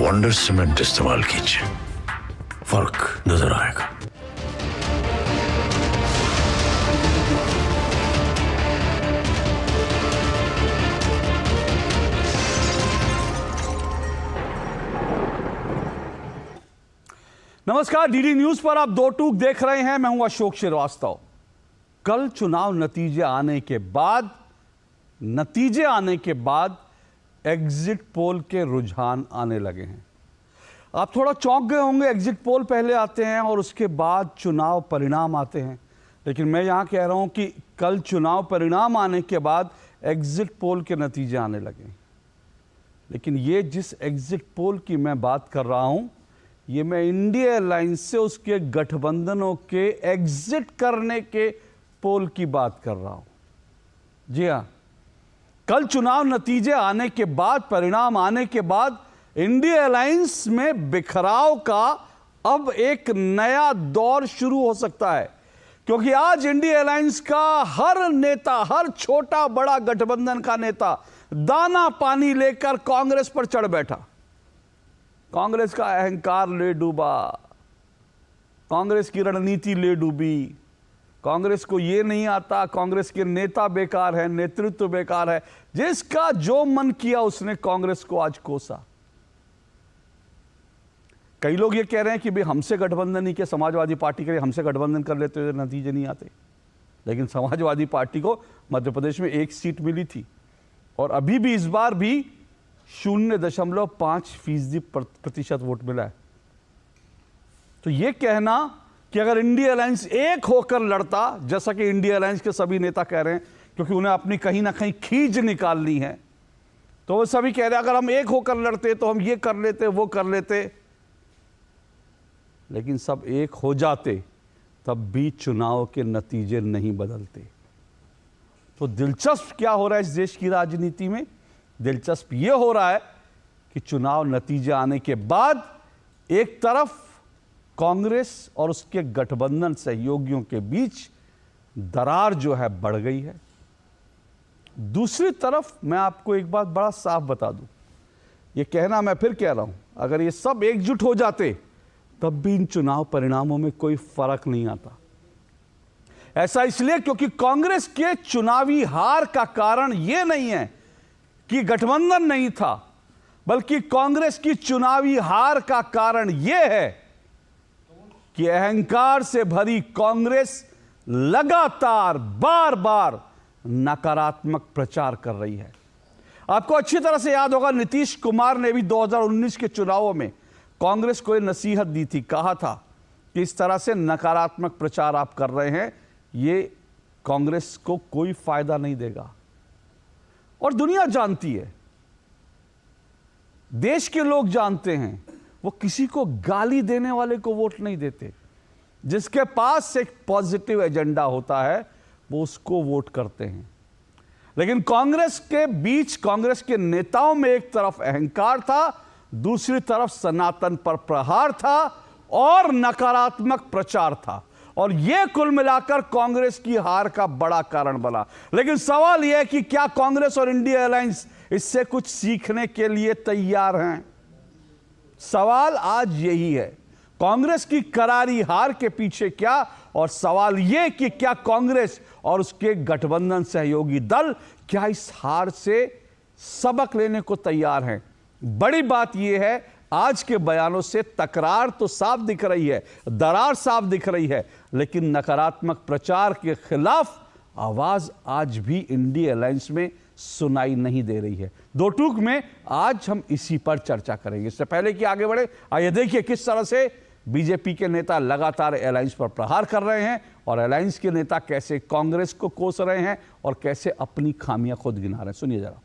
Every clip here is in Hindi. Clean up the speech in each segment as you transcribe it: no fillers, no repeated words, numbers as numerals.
वंडर सीमेंट इस्तेमाल कीजिए, फर्क नजर आएगा। नमस्कार, डीडी न्यूज पर आप दो टूक देख रहे हैं। मैं हूं अशोक श्रीवास्तव। कल चुनाव नतीजे आने के बाद एग्जिट पोल के रुझान आने लगे हैं। आप थोड़ा चौंक गए होंगे, एग्जिट पोल पहले आते हैं और उसके बाद चुनाव परिणाम आते हैं। लेकिन मैं यहां कह रहा हूं कि कल चुनाव परिणाम आने के बाद एग्जिट पोल के नतीजे आने लगे। लेकिन ये जिस एग्जिट पोल की मैं बात कर रहा हूं, ये मैं इंडिया अलायंस से उसके गठबंधनों के एग्जिट करने के पोल की बात कर रहा हूं। जी हां, कल चुनाव नतीजे आने के बाद, परिणाम आने के बाद इंडिया अलायंस में बिखराव का अब एक नया दौर शुरू हो सकता है। क्योंकि आज इंडिया अलायंस का हर नेता, हर छोटा बड़ा गठबंधन का नेता दाना पानी लेकर कांग्रेस पर चढ़ बैठा। कांग्रेस का अहंकार ले डूबा, कांग्रेस की रणनीति ले डूबी। कांग्रेस को यह नहीं आता, कांग्रेस के नेता बेकार है, नेतृत्व बेकार है। जिसका जो मन किया उसने कांग्रेस को आज कोसा। कई लोग ये कह रहे हैं कि भाई हमसे गठबंधन नहीं किया, समाजवादी पार्टी के हमसे गठबंधन कर लेते हुए नतीजे नहीं आते। लेकिन समाजवादी पार्टी को मध्य प्रदेश में 1 सीट मिली थी और अभी भी इस बार भी 0.5% वोट मिला है। तो यह कहना कि अगर इंडिया अलायंस एक होकर लड़ता, जैसा कि इंडिया अलायंस के सभी नेता कह रहे हैं, क्योंकि उन्हें अपनी कहीं ना कहीं खींच निकालनी है, तो वो सभी कह रहे हैं अगर हम एक होकर लड़ते तो हम ये कर लेते, वो कर लेते। लेकिन सब एक हो जाते तब भी चुनाव के नतीजे नहीं बदलते। तो दिलचस्प क्या हो रहा है इस देश की राजनीति में? दिलचस्प यह हो रहा है कि चुनाव नतीजे आने के बाद एक तरफ कांग्रेस और उसके गठबंधन सहयोगियों के बीच दरार जो है बढ़ गई है। दूसरी तरफ मैं आपको एक बात बड़ा साफ बता दूं, यह कहना मैं फिर कह रहा हूं, अगर ये सब एकजुट हो जाते तब भी इन चुनाव परिणामों में कोई फर्क नहीं आता। ऐसा इसलिए क्योंकि कांग्रेस के चुनावी हार का कारण यह नहीं है कि गठबंधन नहीं था, बल्कि कांग्रेस की चुनावी हार का कारण यह है कि अहंकार से भरी कांग्रेस लगातार बार बार नकारात्मक प्रचार कर रही है। आपको अच्छी तरह से याद होगा, नीतीश कुमार ने भी 2019 के चुनावों में कांग्रेस को एक नसीहत दी थी। कहा था कि इस तरह से नकारात्मक प्रचार आप कर रहे हैं, ये कांग्रेस को कोई फायदा नहीं देगा। और दुनिया जानती है, देश के लोग जानते हैं, वो किसी को गाली देने वाले को वोट नहीं देते। जिसके पास एक पॉजिटिव एजेंडा होता है वो उसको वोट करते हैं। लेकिन कांग्रेस के बीच, कांग्रेस के नेताओं में एक तरफ अहंकार था, दूसरी तरफ सनातन पर प्रहार था और नकारात्मक प्रचार था। और यह कुल मिलाकर कांग्रेस की हार का बड़ा कारण बना। लेकिन सवाल यह है कि क्या कांग्रेस और इंडिया अलायंस इससे कुछ सीखने के लिए तैयार हैं? सवाल आज यही है, कांग्रेस की करारी हार के पीछे क्या? और सवाल यह कि क्या कांग्रेस और उसके गठबंधन सहयोगी दल क्या इस हार से सबक लेने को तैयार हैं? बड़ी बात यह है, आज के बयानों से तकरार तो साफ दिख रही है, दरार साफ दिख रही है, लेकिन नकारात्मक प्रचार के खिलाफ आवाज आज भी इंडिया अलायंस में सुनाई नहीं दे रही है। दो टूक में आज हम इसी पर चर्चा करेंगे। इससे पहले कि आगे बढ़े, आइए देखिए किस तरह से बीजेपी के नेता लगातार अलायंस पर प्रहार कर रहे हैं और अलायंस के नेता कैसे कांग्रेस को कोस रहे हैं और कैसे अपनी खामियां खुद गिना रहे हैं। सुनिए जरा।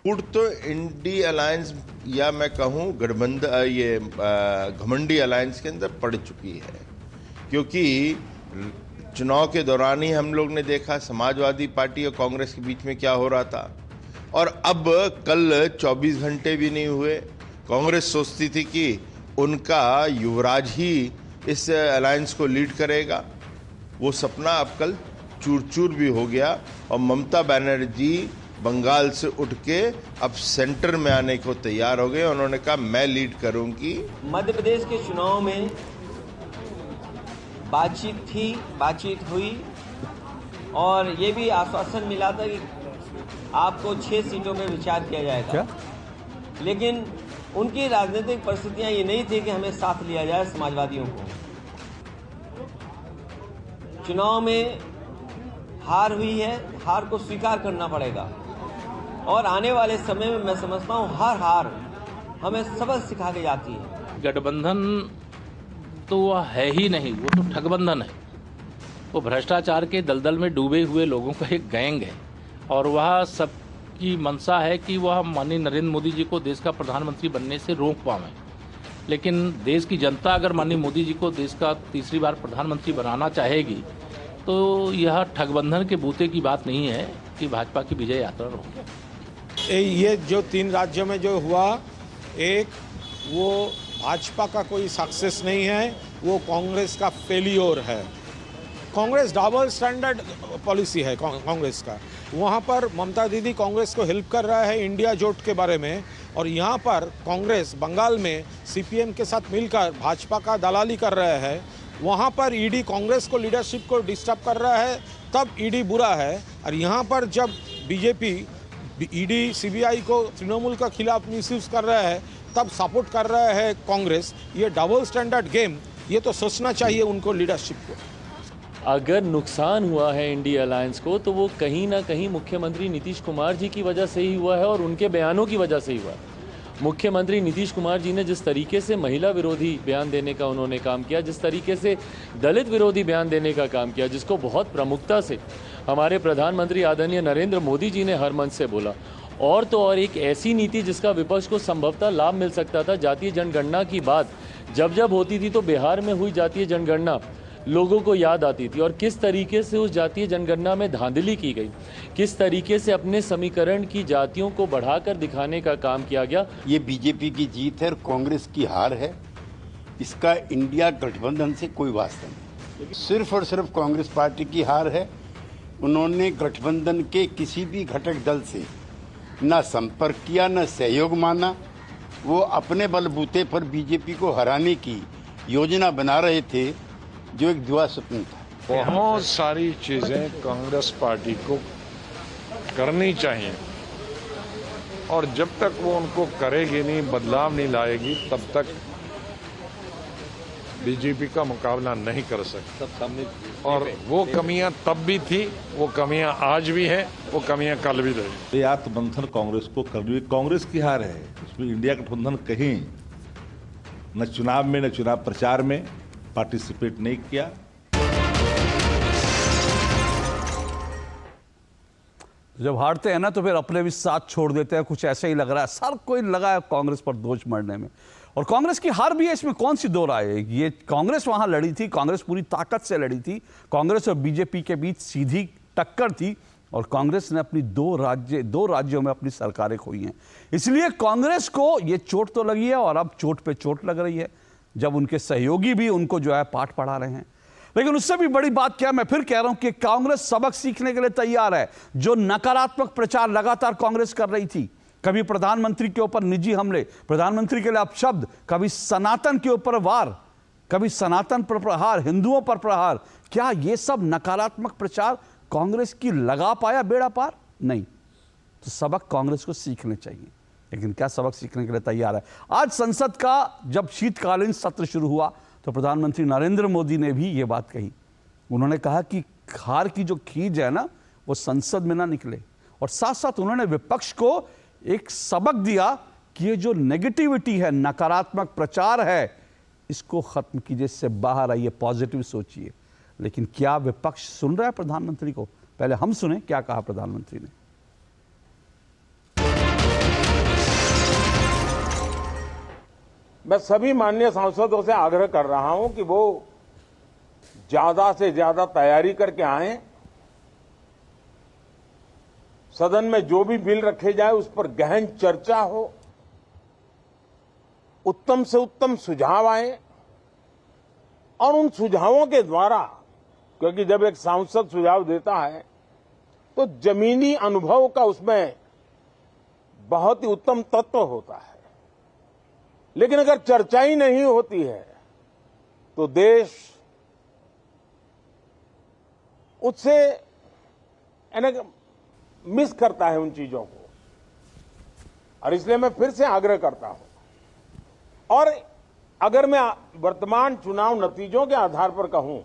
फूट तो इंडिया अलायंस या मैं कहूं गठबंधन, ये घमंडी अलायंस के अंदर पड़ चुकी है। क्योंकि चुनाव के दौरान ही हम लोग ने देखा समाजवादी पार्टी और कांग्रेस के बीच में क्या हो रहा था, और अब कल 24 घंटे भी नहीं हुए, कांग्रेस सोचती थी कि उनका युवराज ही इस अलायंस को लीड करेगा। वो सपना अब कल चूर चूर भी हो गया और ममता बनर्जी बंगाल से उठ के अब सेंटर में आने को तैयार हो गए। उन्होंने कहा मैं लीड करूंगी। मध्य प्रदेश के चुनाव में बातचीत हुई और ये भी आश्वासन मिला था कि आपको 6 सीटों में विचार किया जाएगा। क्या? लेकिन उनकी राजनीतिक परिस्थितियां ये नहीं थी कि हमें साथ लिया जाए समाजवादियों को। चुनाव में हार हुई है, हार को स्वीकार करना पड़ेगा और आने वाले समय में मैं समझता हूँ हर हार हमें सबक सिखा के जाती है। गठबंधन तो वह है ही नहीं, वो तो ठगबंधन है। वो भ्रष्टाचार के दलदल में डूबे हुए लोगों का एक गैंग है और वह सबकी मंशा है कि वह माननीय नरेंद्र मोदी जी को देश का प्रधानमंत्री बनने से रोक पावें। लेकिन देश की जनता अगर माननीय मोदी जी को देश का तीसरी बार प्रधानमंत्री बनाना चाहेगी तो यह ठगबंधन के बूते की बात नहीं है कि भाजपा की विजय यात्रा होगी। ये जो 3 राज्यों में जो हुआ, एक वो भाजपा का कोई सक्सेस नहीं है, वो कांग्रेस का फेलियर है। कांग्रेस डबल स्टैंडर्ड पॉलिसी है कांग्रेस का। वहाँ पर ममता दीदी कांग्रेस को हेल्प कर रहा है इंडिया जोट के बारे में, और यहाँ पर कांग्रेस बंगाल में सीपीएम के साथ मिलकर भाजपा का दलाली कर रहा है। वहाँ पर ईडी कांग्रेस को लीडरशिप को डिस्टर्ब कर रहा है, तब ईडी बुरा है। और यहाँ पर जब बीजेपी ईडी सीबीआई को तृणमूल के खिलाफ मिसयूज कर रहा है, तब सपोर्ट कर रहा है कांग्रेस। ये डबल स्टैंडर्ड गेम, ये तो सोचना चाहिए उनको लीडरशिप को। अगर नुकसान हुआ है इंडिया अलायंस को तो वो कहीं ना कहीं मुख्यमंत्री नीतीश कुमार जी की वजह से ही हुआ है और उनके बयानों की वजह से ही हुआ है। मुख्यमंत्री नीतीश कुमार जी ने जिस तरीके से महिला विरोधी बयान देने का उन्होंने काम किया, जिस तरीके से दलित विरोधी बयान देने का काम किया, जिसको बहुत प्रमुखता से हमारे प्रधानमंत्री आदरणीय नरेंद्र मोदी जी ने हर मंच से बोला, और तो और एक ऐसी नीति जिसका विपक्ष को संभवतः लाभ मिल सकता था। जातीय जनगणना की बात जब होती थी तो बिहार में हुई जातीय जनगणना लोगों को याद आती थी और किस तरीके से उस जातीय जनगणना में धांधली की गई, किस तरीके से अपने समीकरण की जातियों को बढ़ाकर दिखाने का काम किया गया। ये बीजेपी की जीत है और कांग्रेस की हार है। इसका इंडिया गठबंधन से कोई वास्ता नहीं, सिर्फ और सिर्फ कांग्रेस पार्टी की हार है। उन्होंने गठबंधन के किसी भी घटक दल से न संपर्क किया, न सहयोग माना। वो अपने बलबूते पर बीजेपी को हराने की योजना बना रहे थे, जो एक दुआ स्वप्न था। बहुत सारी चीजें कांग्रेस पार्टी को करनी चाहिए और जब तक वो उनको करेगी नहीं, बदलाव नहीं लाएगी, तब तक बीजेपी का मुकाबला नहीं कर सकती। और वो कमियां तब भी थी, वो कमियां आज भी है, वो कमियां कल भी रही। आत्मबंधन कांग्रेस को करनी, कांग्रेस की हार है। इसमें इंडिया गठबंधन कहीं न चुनाव में न चुनाव प्रचार में पार्टिसिपेट नहीं किया। जब हारते हैं ना तो फिर अपने भी साथ छोड़ देते हैं। कुछ ऐसा ही लग रहा है, सर कोई लगा है कांग्रेस पर दोष मढ़ने में। और कांग्रेस की हार भी है, इसमें कौन सी दो राय है। ये कांग्रेस वहां लड़ी थी, कांग्रेस पूरी ताकत से लड़ी थी। कांग्रेस और बीजेपी के बीच सीधी टक्कर थी और कांग्रेस ने अपनी दो राज्यों में अपनी सरकारें खोई हैं। इसलिए कांग्रेस को ये चोट तो लगी है और अब चोट पे चोट लग रही है, जब उनके सहयोगी भी उनको जो है पाठ पढ़ा रहे हैं। लेकिन उससे भी बड़ी बात क्या, मैं फिर कह रहा हूं कि कांग्रेस सबक सीखने के लिए तैयार है। जो नकारात्मक प्रचार लगातार कांग्रेस कर रही थी, कभी प्रधानमंत्री के ऊपर निजी हमले, प्रधानमंत्री के लिए अपशब्द, कभी सनातन के ऊपर वार, कभी सनातन पर प्रहार, हिंदुओं पर प्रहार, क्या ये सब नकारात्मक प्रचार कांग्रेस की लगा पाया बेड़ा पार? नहीं। तो सबक कांग्रेस को सीखने चाहिए। लेकिन क्या सबक सीखने के लिए तैयार है? आज संसद का जब शीतकालीन सत्र शुरू हुआ तो प्रधानमंत्री नरेंद्र मोदी ने भी ये बात कही। उन्होंने कहा कि हार की जो खींच है ना, वो संसद में ना निकले। और साथ साथ उन्होंने विपक्ष को एक सबक दिया कि ये जो नेगेटिविटी है, नकारात्मक प्रचार है, इसको खत्म कीजिए, इससे बाहर आइए, पॉजिटिव सोचिए। लेकिन क्या विपक्ष सुन रहा है प्रधानमंत्री को? पहले हम सुने क्या कहा प्रधानमंत्री ने। मैं सभी माननीय सांसदों से आग्रह कर रहा हूं कि वो ज्यादा से ज्यादा तैयारी करके आएं। सदन में जो भी बिल रखे जाए उस पर गहन चर्चा हो, उत्तम से उत्तम सुझाव आए और उन सुझावों के द्वारा, क्योंकि जब एक सांसद सुझाव देता है तो जमीनी अनुभव का उसमें बहुत ही उत्तम तत्व होता है। लेकिन अगर चर्चा ही नहीं होती है तो देश उससे मिस करता है उन चीजों को। और इसलिए मैं फिर से आग्रह करता हूं, और अगर मैं वर्तमान चुनाव नतीजों के आधार पर कहूं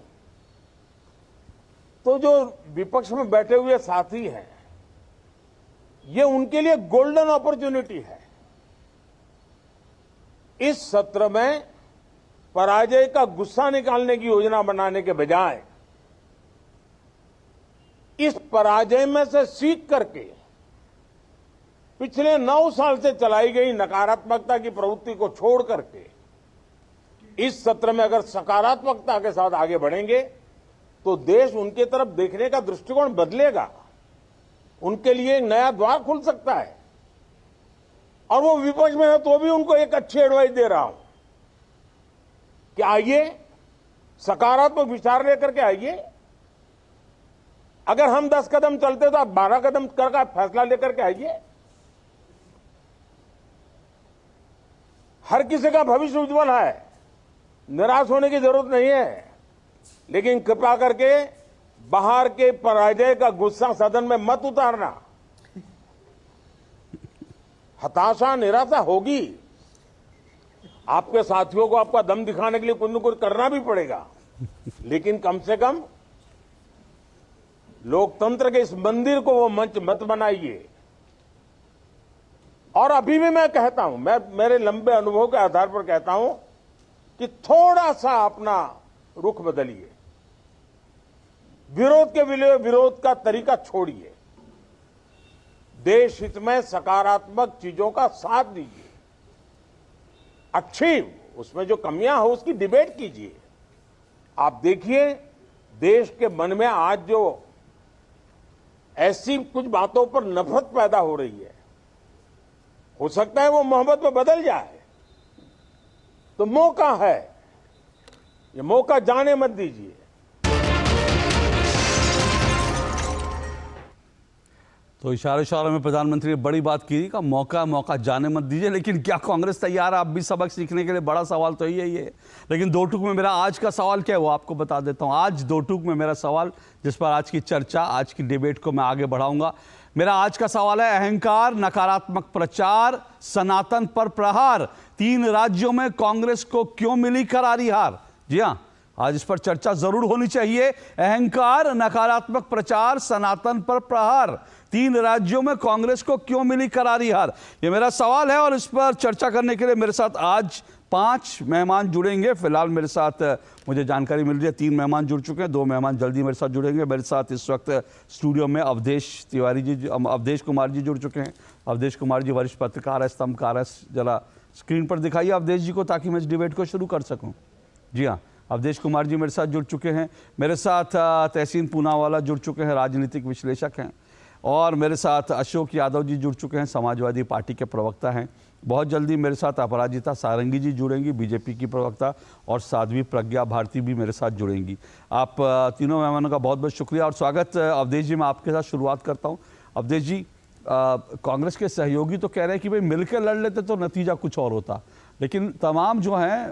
तो जो विपक्ष में बैठे हुए साथी हैं, ये उनके लिए गोल्डन अपॉर्चुनिटी है। इस सत्र में पराजय का गुस्सा निकालने की योजना बनाने के बजाय इस पराजय में से सीख करके पिछले 9 साल से चलाई गई नकारात्मकता की प्रवृत्ति को छोड़ करके इस सत्र में अगर सकारात्मकता के साथ आगे बढ़ेंगे तो देश उनके तरफ देखने का दृष्टिकोण बदलेगा, उनके लिए एक नया द्वार खुल सकता है। और वो विपक्ष में है तो भी उनको एक अच्छी एडवाइस दे रहा हूं कि आइए सकारात्मक विचार लेकर के आइए। अगर हम 10 कदम चलते तो आप 12 कदम करके फैसला लेकर के आइए। हर किसी का भविष्य उज्जवल है, निराश होने की जरूरत नहीं है। लेकिन कृपा करके बाहर के पराजय का गुस्सा सदन में मत उतारना। हताशा निराशा होगी, आपके साथियों को आपका दम दिखाने के लिए कुछ न कुछ करना भी पड़ेगा, लेकिन कम से कम लोकतंत्र के इस मंदिर को वो मंच मत बनाइए। और अभी भी मैं कहता हूं, मैं मेरे लंबे अनुभव के आधार पर कहता हूं कि थोड़ा सा अपना रुख बदलिए, विरोध के लिए विरोध का तरीका छोड़िए, देश हित में सकारात्मक चीजों का साथ दीजिए, अच्छी उसमें जो कमियां हो उसकी डिबेट कीजिए। आप देखिए देश के मन में आज जो ऐसी कुछ बातों पर नफरत पैदा हो रही है, हो सकता है वो मोहब्बत में बदल जाए। तो मौका है, ये मौका जाने मत दीजिए। तो इशारे में प्रधानमंत्री ने बड़ी बात की कि मौका जाने मत दीजिए। लेकिन क्या कांग्रेस तैयार है आप भी सबक सीखने के लिए? बड़ा सवाल तो यही है। लेकिन 2 टूक में मेरा आज का सवाल क्या है वो आपको बता देता हूं। आज 2 टूक में मेरा सवाल, जिस पर आज की चर्चा, आज की डिबेट को मैं आगे बढ़ाऊंगा, मेरा आज का सवाल है, अहंकार, नकारात्मक प्रचार, सनातन पर प्रहार, 3 राज्यों में कांग्रेस को क्यों मिली करारी हार? जी हां, आज इस पर चर्चा जरूर होनी चाहिए। अहंकार, नकारात्मक प्रचार, सनातन पर प्रहार, 3 राज्यों में कांग्रेस को क्यों मिली करारी हार, ये मेरा सवाल है। और इस पर चर्चा करने के लिए मेरे साथ आज 5 मेहमान जुड़ेंगे। फिलहाल मेरे साथ मुझे जानकारी मिल रही है 3 मेहमान जुड़ चुके हैं, 2 मेहमान जल्दी मेरे साथ जुड़ेंगे। मेरे साथ इस वक्त स्टूडियो में अवधेश कुमार जी जुड़ चुके हैं। अवधेश कुमार जी वरिष्ठ पत्रकार है, स्तंभकार है। जरा स्क्रीन पर दिखाइए अवधेश जी को, ताकि मैं इस डिबेट को शुरू कर सकूं। जी हाँ, अवधेश कुमार जी मेरे साथ जुड़ चुके हैं। मेरे साथ तहसीन पूनावाला जुड़ चुके हैं, राजनीतिक विश्लेषक हैं। और मेरे साथ अशोक यादव जी जुड़ चुके हैं, समाजवादी पार्टी के प्रवक्ता हैं। बहुत जल्दी मेरे साथ अपराजिता सारंगी जी जुड़ेंगी, बीजेपी की प्रवक्ता, और साध्वी प्रज्ञा भारती भी मेरे साथ जुड़ेंगी। आप तीनों मेहमानों का बहुत बहुत शुक्रिया और स्वागत। अवधेश जी, मैं आपके साथ शुरुआत करता हूँ। अवधेश जी, कांग्रेस के सहयोगी तो कह रहे हैं कि भाई मिलकर लड़ लेते तो नतीजा कुछ और होता, लेकिन तमाम जो हैं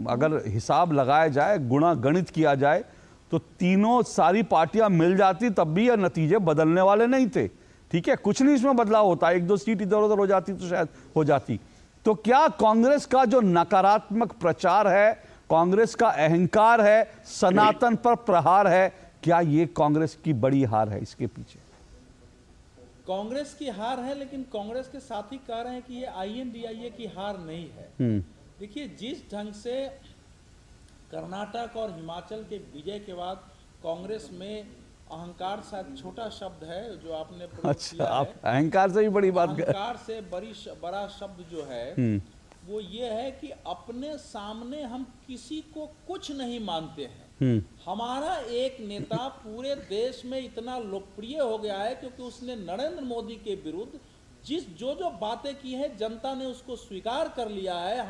अगर हिसाब लगाया जाए, गुणा गणित किया जाए, तो तीनों सारी पार्टियां मिल जाती तब भी ये नतीजे बदलने वाले नहीं थे। ठीक है, कुछ नहीं इसमें बदलाव होता, 1-2 सीट इधर उधर हो जाती तो शायद हो जाती। तो क्या कांग्रेस का जो नकारात्मक प्रचार है, कांग्रेस का अहंकार है, सनातन पर प्रहार है, क्या ये कांग्रेस की बड़ी हार है? इसके पीछे कांग्रेस की हार है, लेकिन कांग्रेस के साथी कह रहे हैं कि ये INDIA की हार नहीं है। देखिए, जिस ढंग से कर्नाटक और हिमाचल के विजय के बाद कांग्रेस में अहंकार शायद छोटा शब्द है जो आपने प्रयोग किया है। आप अहंकार से भी बड़ी बात, अहंकार से बड़ा शब्द जो है वो ये है कि अपने सामने हम किसी को कुछ नहीं मानते हैं। हमारा एक नेता पूरे देश में इतना लोकप्रिय हो गया है क्योंकि उसने नरेंद्र मोदी के विरुद्ध जो बातें की है, जनता ने उसको स्वीकार कर लिया है।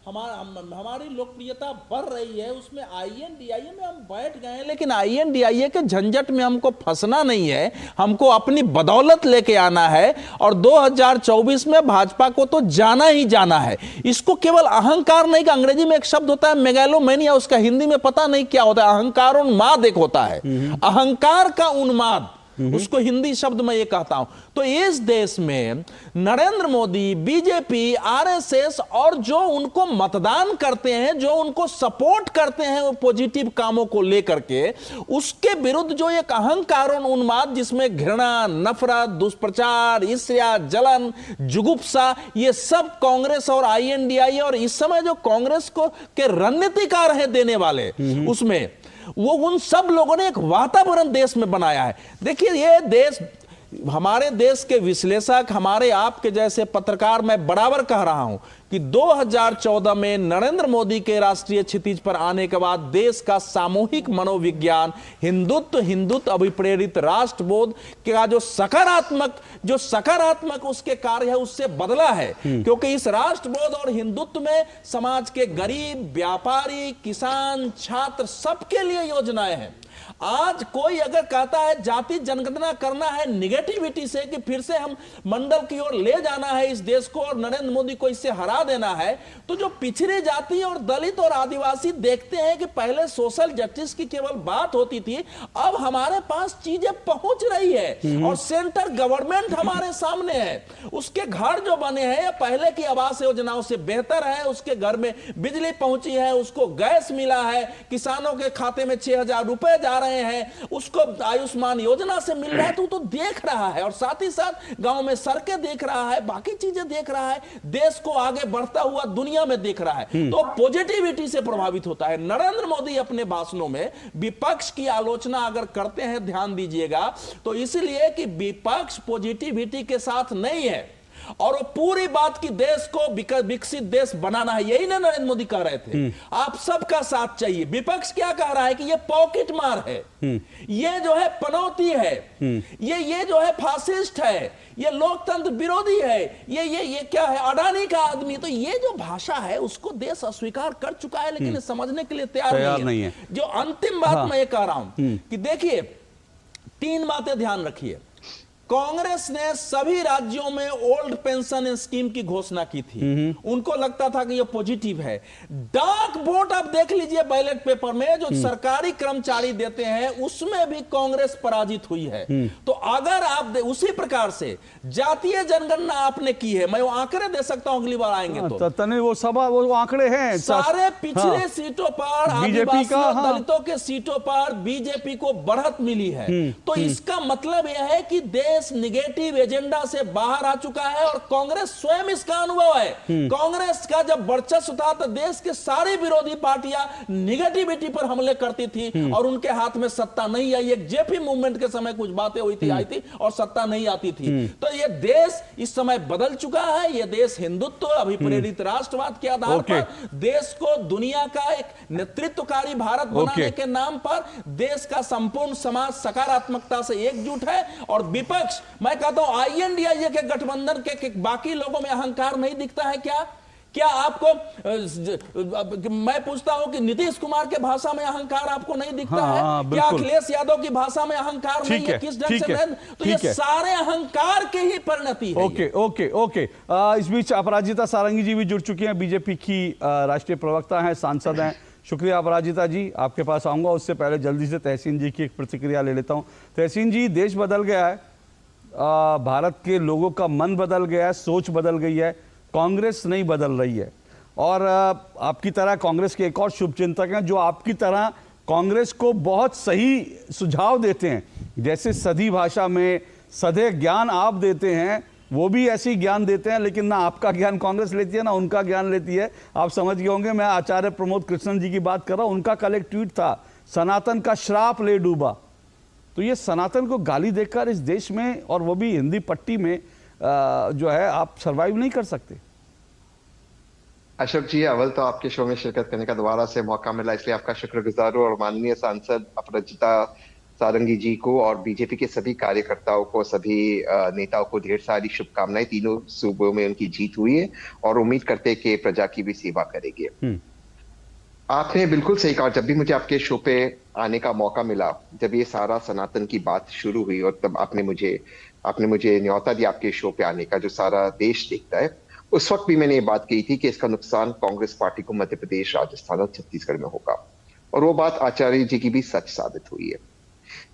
हमारी लोकप्रियता बढ़ रही है, उसमें आईएनडीआईए में हम बैठ गए हैं, लेकिन आईएनडीआईए के झंझट में हमको फंसना नहीं है, हमको अपनी बदौलत लेके आना है और 2024 में भाजपा को तो जाना ही जाना है। इसको केवल अहंकार नहीं, कि अंग्रेजी में एक शब्द होता है मेगालोमेनिया, उसका हिंदी में पता नहीं क्या होता है, अहंकार उन्माद एक होता है, अहंकार का उन्माद, उसको हिंदी शब्द में ये कहता हूं। तो इस देश में नरेंद्र मोदी, बीजेपी, आरएसएस और जो उनको मतदान करते हैं, जो उनको सपोर्ट करते हैं वो पॉजिटिव कामों को लेकर के, उसके विरुद्ध जो एक अहंकार और उन्माद जिसमें घृणा, नफरत, दुष्प्रचार, ईर्ष्या, जलन, जुगुप्सा, ये सब कांग्रेस और आईएनडीआईए और इस समय जो कांग्रेस को के रणनीतिकार हैं देने वाले, उसमें वो उन सब लोगों ने एक वातावरण देश में बनाया है। देखिए ये देश, हमारे देश के विश्लेषक, हमारे आपके जैसे पत्रकार, मैं बराबर कह रहा हूं कि 2014 में नरेंद्र मोदी के राष्ट्रीय क्षितिज पर आने के बाद देश का सामूहिक मनोविज्ञान, हिंदुत्व अभिप्रेरित राष्ट्रबोध का जो सकारात्मक उसके कार्य है उससे बदला है, क्योंकि इस राष्ट्रबोध और हिंदुत्व में समाज के गरीब, व्यापारी, किसान, छात्र सबके लिए योजनाएं हैं। आज कोई अगर कहता है जाति जनगणना करना है निगेटिविटी से, कि फिर से हम मंडल की ओर ले जाना है इस देश को और नरेंद्र मोदी को इससे हरा देना है, तो जो पिछड़ी जाति और दलित और आदिवासी देखते हैं कि पहले सोशल जस्टिस की केवल बात होती थी, अब हमारे पास चीजें पहुंच रही है और सेंटर गवर्नमेंट हमारे सामने है, उसके घर जो बने हैं पहले की आवास योजनाओं से बेहतर है, उसके घर में बिजली पहुंची है, उसको गैस मिला है, किसानों के खाते में 6,000 रुपए जा रहे हैं, उसको आयुष्मान योजना से मिल रहा है, तो देख रहा है और साथ ही साथ गांव में सड़कें देख रहा है, बाकी चीजें देख रहा है, देश को आगे बढ़ता हुआ दुनिया में देख रहा है, तो पॉजिटिविटी से प्रभावित होता है। नरेंद्र मोदी अपने भाषणों में विपक्ष की आलोचना अगर करते हैं, ध्यान दीजिएगा, तो इसलिए कि विपक्ष पॉजिटिविटी के साथ नहीं है और वो पूरी बात की देश को विकसित देश बनाना है, यही ना नरेंद्र मोदी कह रहे थे, आप सबका साथ चाहिए। विपक्ष क्या कह रहा है कि ये पॉकेट मार है, ये जो है पनौती है, ये जो है फासिस्ट है, ये लोकतंत्र विरोधी है, ये क्या है, अडानी का आदमी। तो ये जो भाषा है उसको देश अस्वीकार कर चुका है, लेकिन समझने के लिए तैयार नहीं है। जो अंतिम बात मैं ये कह रहा हूं कि देखिए 3 बातें ध्यान रखिए। कांग्रेस ने सभी राज्यों में ओल्ड पेंशन स्कीम की घोषणा की थी, उनको लगता था कि ये पॉजिटिव है। डाक वोट आप देख लीजिए बैलेट पेपर में जो सरकारी कर्मचारी देते हैं उसमें भी कांग्रेस पराजित हुई है। तो अगर आप उसी प्रकार से जातीय जनगणना आपने की है, मैं वो आंकड़े दे सकता हूं अगली बार आएंगे तो तने वो आंकड़े हैं सारे पिछले सीटों पर बीजेपी का, दलितों के सीटों पर बीजेपी को बढ़त मिली है। तो इसका मतलब यह है कि देश निगेटिव एजेंडा से बाहर आ चुका है और कांग्रेस स्वयं इसका अनुभव है। कांग्रेस का जब वर्चस्व था तो देश के सारी विरोधी पार्टियां निगेटिविटी पर हमले करती थी और उनके हाथ में सत्ता नहीं आई। एक जेपी मूवमेंट के समय कुछ बातें हुई थी, आई थी और सत्ता नहीं आती थी। तो ये देश इस समय बदल चुका है। ये देश हिंदुत्व अभिप्रेरित राष्ट्रवाद के आधार पर देश को दुनिया का एक नेतृत्वकारी भारत बनाने के नाम पर देश का संपूर्ण समाज सकारात्मकता से एकजुट है। और विपक्ष, मैं कहता हूं आईएनडीआईए के गठबंधन के बाकी लोगों में अहंकार नहीं दिखता है क्या आपको? मैं पूछता हूं कि नीतीश कुमार के भाषा में अहंकार आपको नहीं दिखता है? क्या अखिलेश यादव की भाषा में अहंकार नहीं है? किस ढंग से? तो ये सारे अहंकार की ही परिणति है। ओके। इस बीच अपराजिता सारंगी जी भी जुड़ चुकी हैं, बीजेपी की राष्ट्रीय प्रवक्ता हैं, सांसद हैं। शुक्रिया अपराजिता जी, आपके पास आऊंगा। उससे पहले जल्दी से तहसीन जी की एक प्रतिक्रिया ले लेता हूं। तहसीन जी, देश बदल गया है, भारत के लोगों का मन बदल गया है, सोच बदल गई है, कांग्रेस नहीं बदल रही है। और आपकी तरह कांग्रेस के एक और शुभचिंतक हैं जो आपकी तरह कांग्रेस को बहुत सही सुझाव देते हैं। जैसे सधी भाषा में सधे ज्ञान आप देते हैं, वो भी ऐसी ज्ञान देते हैं, लेकिन ना आपका ज्ञान कांग्रेस लेती है ना उनका ज्ञान लेती है। आप समझ गए होंगे मैं आचार्य प्रमोद कृष्णन जी की बात कर रहा हूं। उनका कल एक ट्वीट था, सनातन का श्राप ले डूबा। तो ये सनातन को गाली देकर इस देश में, और वो भी हिंदी पट्टी में, जो है आप सरवाइव नहीं कर सकते। अशोक जी, अव्वल तो आपके शो में शिरकत करने का दोबारा से मौका मिला, इसलिए आपका शुक्रगुजार हूँ। और माननीय सांसद अपराजिता सारंगी जी को और बीजेपी के सभी कार्यकर्ताओं को, सभी नेताओं को ढेर सारी शुभकामनाएं। तीनों सूबों में उनकी जीत हुई है और उम्मीद करते हैं कि प्रजा की भी सेवा करेंगे। आपने बिल्कुल सही कहा। जब भी मुझे आपके शो पे आने का मौका मिला, जब ये सारा सनातन की बात शुरू हुई और तब आपने मुझे न्योता दिया आपके शो पे आने का, जो सारा देश देखता है, उस वक्त भी मैंने ये बात कही थी कि इसका नुकसान कांग्रेस पार्टी को मध्य प्रदेश, राजस्थान और छत्तीसगढ़ में होगा। और वो बात आचार्य जी की भी सच साबित हुई है।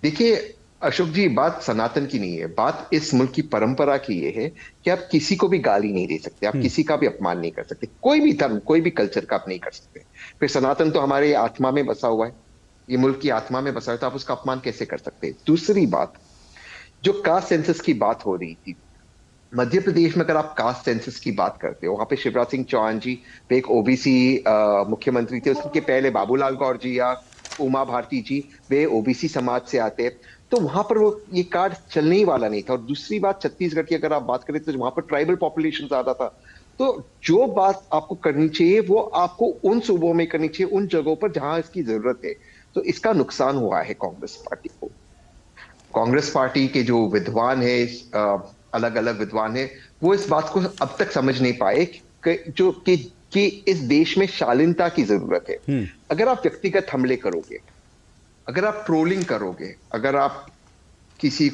देखिए अशोक जी, बात सनातन की नहीं है, बात इस मुल्क की परंपरा की ये है कि आप किसी को भी गाली नहीं दे सकते, आप किसी का भी अपमान नहीं कर सकते, कोई भी धर्म, कोई भी कल्चर का आप नहीं कर सकते। फिर सनातन तो हमारे आत्मा में बसा हुआ है, ये मुल्क की आत्मा में बसा है, तो आप उसका अपमान कैसे कर सकते हैं? दूसरी बात, जो कास्ट सेंसस की बात हो रही थी, मध्य प्रदेश में अगर आप कास्ट सेंसस की बात करते हो, वहां पे शिवराज सिंह चौहान जी वे एक ओबीसी मुख्यमंत्री थे, उसके पहले बाबूलाल गौर जी या उमा भारती जी वे ओबीसी समाज से आते, तो वहां पर वो ये कार्ड चलने ही वाला नहीं था। और दूसरी बात, छत्तीसगढ़ की अगर आप बात करें तो वहां पर ट्राइबल पॉपुलेशन ज्यादा था। तो जो बात आपको करनी चाहिए वो आपको उन सूबों में करनी चाहिए, उन जगहों पर जहां इसकी जरूरत है। तो इसका नुकसान हुआ है कांग्रेस पार्टी को। कांग्रेस पार्टी के जो विद्वान है, अलग अलग विद्वान है, वो इस बात को अब तक समझ नहीं पाए कि इस देश में शालीनता की जरूरत है। अगर आप व्यक्तिगत हमले करोगे, अगर आप ट्रोलिंग करोगे, अगर आप किसी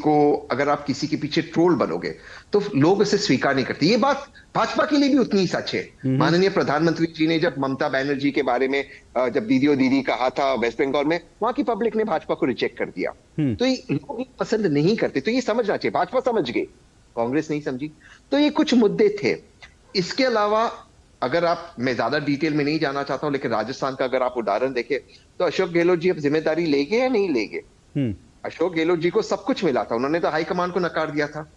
के पीछे ट्रोल बनोगे, तो लोग इसे स्वीकार नहीं करते। ये बात भाजपा के लिए भी उतनी ही सच है। माननीय प्रधानमंत्री जी ने जब ममता बनर्जी के बारे में जब दीदी कहा था वेस्ट बंगाल में, वहां की पब्लिक ने भाजपा को रिजेक्ट कर दिया। तो ये लोग पसंद नहीं करते, तो ये समझना चाहिए। भाजपा समझ गई, कांग्रेस नहीं समझी। तो ये कुछ मुद्दे थे। इसके अलावा अगर मैं ज्यादा डिटेल में नहीं जाना चाहता हूं, लेकिन राजस्थान का अगर आप उदाहरण देखें तो अशोक गहलोत जी अब जिम्मेदारी लेंगे या नहीं लेंगे? अशोक गहलोत जी को सब कुछ मिला था, उन्होंने तो हाईकमान को नकार दिया था।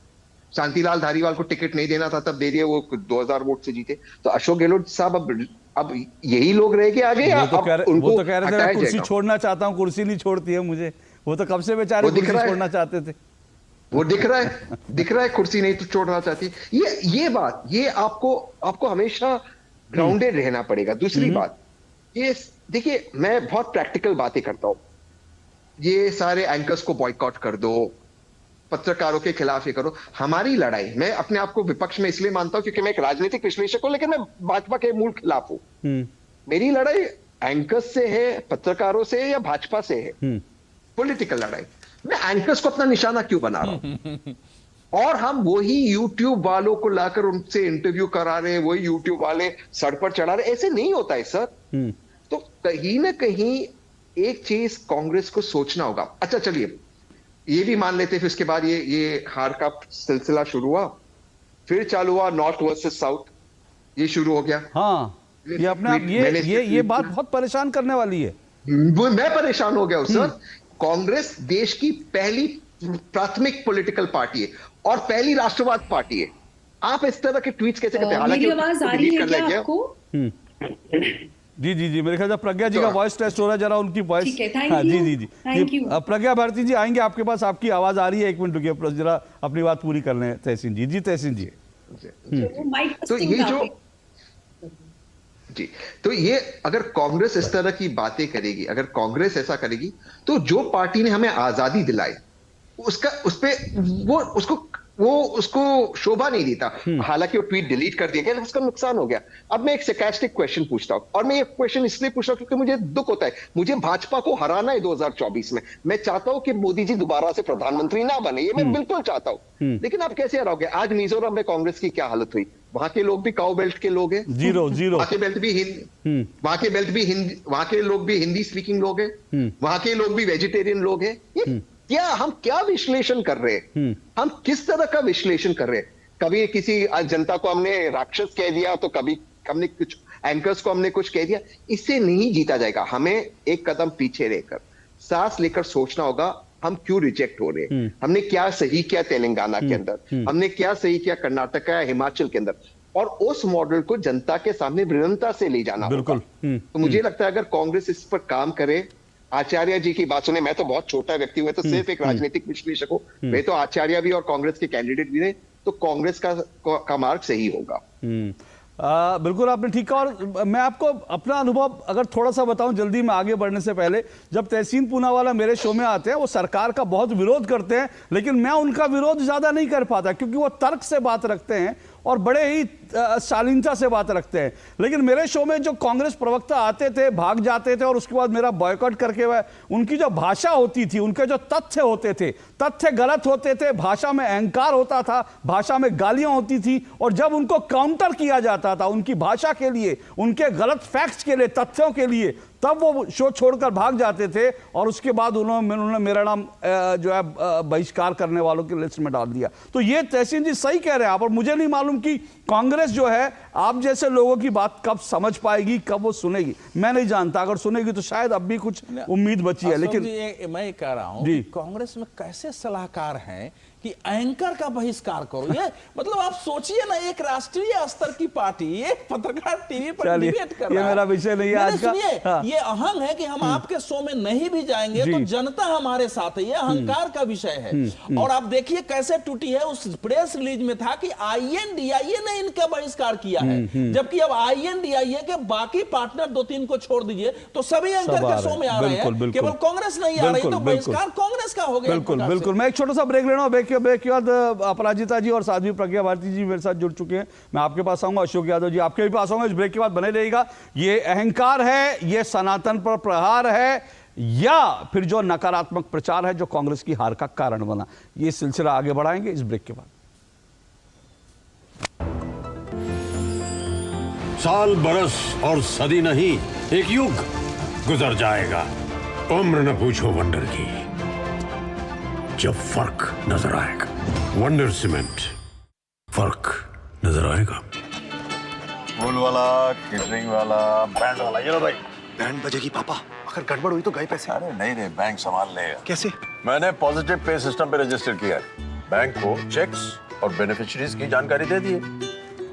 शांतिलाल धारीवाल को टिकट नहीं देना था, तब दे दिया, वो 2000 वोट से जीते। तो अशोक गहलोत साहब अब यही लोग रहेंगे आगे? वो तो कह रहे थे कुर्सी छोड़ना चाहता हूं, कुर्सी नहीं छोड़ती है मुझे। वो तो कब से बेचारे कुर्सी छोड़ना चाहते थे। वो दिख रहा है कुर्सी नहीं तो छोड़ना चाहती। ये बात, ये आपको हमेशा ग्राउंडेड रहना पड़ेगा। दूसरी बात, ये देखिए, मैं बहुत प्रैक्टिकल बातें करता हूं। ये सारे एंकर्स को बॉयकॉट कर दो, पत्रकारों के खिलाफ ये करो। हमारी लड़ाई, मैं अपने आप को विपक्ष में इसलिए मानता हूं क्योंकि मैं एक राजनीतिक विश्लेषक हूं, लेकिन मैं भाजपा के मूल खिलाफ हूं। मेरी लड़ाई एंकर्स से है, पत्रकारों से या भाजपा से है, पॉलिटिकल लड़ाई। मैं एंकर्स को अपना निशाना क्यों बना रहा हूं? और हम वही यूट्यूब वालों को लाकर उनसे इंटरव्यू करा रहे हैं, वही यूट्यूब वाले सर पर चढ़ा रहे। ऐसे नहीं होता है सर। तो कहीं ना कहीं एक चीज कांग्रेस को सोचना होगा। अच्छा चलिए ये भी मान लेते, फिर उसके बाद ये हार का सिलसिला शुरू हुआ, फिर चालू हुआ नॉर्थ वर्सेस साउथ, ये शुरू हो गया। हाँ, ये अपने आप ये बात बहुत परेशान करने वाली है। मैं परेशान हो गया हूं सर। कांग्रेस देश की पहली प्राथमिक पॉलिटिकल पार्टी है और पहली राष्ट्रवाद पार्टी है। आप इस तरह के ट्वीट्स कैसे करते हैं? हालांकि आवाज आ रही है क्या आपको? जी मेरे ख्याल से प्रज्ञा जी का वॉइस टेस्ट हो रहा है, जरा उनकी वॉइस। हाँ, जी प्रज्ञा भारती जी आएंगे आपके पास, आपकी आवाज आ रही है। 1 मिनट रुकिए, जरा अपनी बात पूरी कर लें तहसीन जी। तहसीन जी, तो ये अगर कांग्रेस इस तरह की बातें करेगी, अगर कांग्रेस ऐसा करेगी, तो जो पार्टी ने हमें आजादी दिलाई उसको शोभा नहीं देता। हालांकि वो ट्वीट डिलीट कर दिया गया, उसका नुकसान हो गया। अब मैं एक सरकास्टिक क्वेश्चन पूछता हूं, और मैं ये क्वेश्चन इसलिए पूछ रहा हूं क्योंकि मुझे दुख होता है। मुझे भाजपा को हराना है 2024 में। मैं चाहता हूं कि मोदी जी दोबारा से प्रधानमंत्री ना बने, ये मैं बिल्कुल चाहता हूं। लेकिन आप कैसे हराओगे? आज मिजोरम में कांग्रेस की क्या हालत हुई? वहां के लोग भी काउ बेल्ट के लोग हैं, जीरो वहां के लोग भी हिंदी स्पीकिंग लोग हैं, वहां के लोग भी वेजिटेरियन लोग हैं। हम क्या विश्लेषण कर रहे हैं? हम किस तरह का विश्लेषण कर रहे हैं? कभी किसी जनता को हमने राक्षस कह दिया, तो कभी हमने कुछ एंकर्स को हमने कुछ कह दिया। इससे नहीं जीता जाएगा। हमें एक कदम पीछे रहकर सांस लेकर सोचना होगा, हम क्यों रिजेक्ट हो रहे हैं? हमने क्या सही किया तेलंगाना के अंदर, हमने क्या सही किया कर्नाटक या हिमाचल के अंदर, और उस मॉडल को जनता के सामने विनम्रता से ले जाना होगा। तो मुझे लगता है अगर कांग्रेस इस पर काम करे, आचार्य जी की बात सुने। मैं तो बहुत छोटा व्यक्ति हूं, तो सिर्फ एक राजनीतिक विश्लेषक हूं। मैं तो आचार्य भी और कांग्रेस के कैंडिडेट भी हैं, तो कांग्रेस का मार्ग सही होगा। बिल्कुल आपने ठीक कहा। और मैं आपको अपना अनुभव अगर थोड़ा सा बताऊं जल्दी में आगे बढ़ने से पहले, जब तहसीन पूनावाला मेरे शो में आते हैं, वो सरकार का बहुत विरोध करते हैं, लेकिन मैं उनका विरोध ज्यादा नहीं कर पाता क्योंकि वो तर्क से बात रखते हैं और बड़े ही शालीनता से बात रखते हैं। लेकिन मेरे शो में जो कांग्रेस प्रवक्ता आते थे, भाग जाते थे और उसके बाद मेरा बॉयकॉट करके वह, उनकी जो भाषा होती थी, उनके जो तथ्य होते थे, तथ्य गलत होते थे, भाषा में अहंकार होता था, भाषा में गालियां होती थी, और जब उनको काउंटर किया जाता था उनकी भाषा के लिए, उनके गलत फैक्ट्स के लिए, तथ्यों के लिए, तब वो शो छोड़कर भाग जाते थे और उसके बाद उन्होंने मेरा नाम जो है बहिष्कार करने वालों की लिस्ट में डाल दिया। तो ये तहसीन जी सही कह रहे हैं आप, और मुझे नहीं मालूम कि कांग्रेस जो है आप जैसे लोगों की बात कब समझ पाएगी, कब वो सुनेगी, मैं नहीं जानता। अगर सुनेगी तो शायद अब भी कुछ उम्मीद बची है। लेकिन मैं ये कह रहा हूं कि कांग्रेस में कैसे सलाहकार हैं कि एंकर का बहिष्कार करो। ये मतलब आप सोचिए ना, एक राष्ट्रीय स्तर की पार्टी, एक पत्रकार टीवी पर डिबेट कर रहा है। ये मेरा विषय नहीं है आज का। हाँ। ये अहंग है कि हम आपके शो में नहीं भी जाएंगे तो जनता हमारे साथ है, ये अहंकार का विषय है। और आप देखिए कैसे टूटी है। उस प्रेस रिलीज में था कि INDIA ने इनका बहिष्कार किया है, जबकि अब INDIA के बाकी पार्टनर 2-3 को छोड़ दीजिए तो सभी एंकर के शो में आ रहे हैं, केवल कांग्रेस नहीं आ रही, तो बहिष्कार कांग्रेस का हो गया। बिल्कुल बिल्कुल। मैं एक छोटा सा ब्रेक लेना, ब्रेक के बाद अपराजिता जी और साध्वी प्रज्ञा भारती जी मेरे साथ जुड़ चुके हैं। मैं आपके पास आऊंगा, अशोक यादव जी आपके भी पास आऊंगा। इस ब्रेक के बाद बने रहेगा। ये अहंकार है, ये सनातन पर प्रहार है, या फिर जो नकारात्मक प्रचार है जो कांग्रेस की हार का कारण बना, ये सिलसिला आगे बढ़ाएंगे इस ब्रेक के बाद। साल, बरस और सदी नहीं, एक युग गुजर जाएगा, उम्र न पूछो वंडर की, जब फर्क नजर आएगा। वंडर सीमेंट, फर्क नजर आएगा। फूल वाला, केटरिंग वाला, बैंड वाला, ये लो भाई। बैंड बजेगी पापा, अगर गड़बड़ हुई तो गए पैसे। अरे नहीं रे, बैंक संभाल लेगा। कैसे? मैंने पॉजिटिव पे सिस्टम पे रजिस्टर किया है। बैंक को चेक्स और बेनिफिशियरीज की जानकारी दे दी है।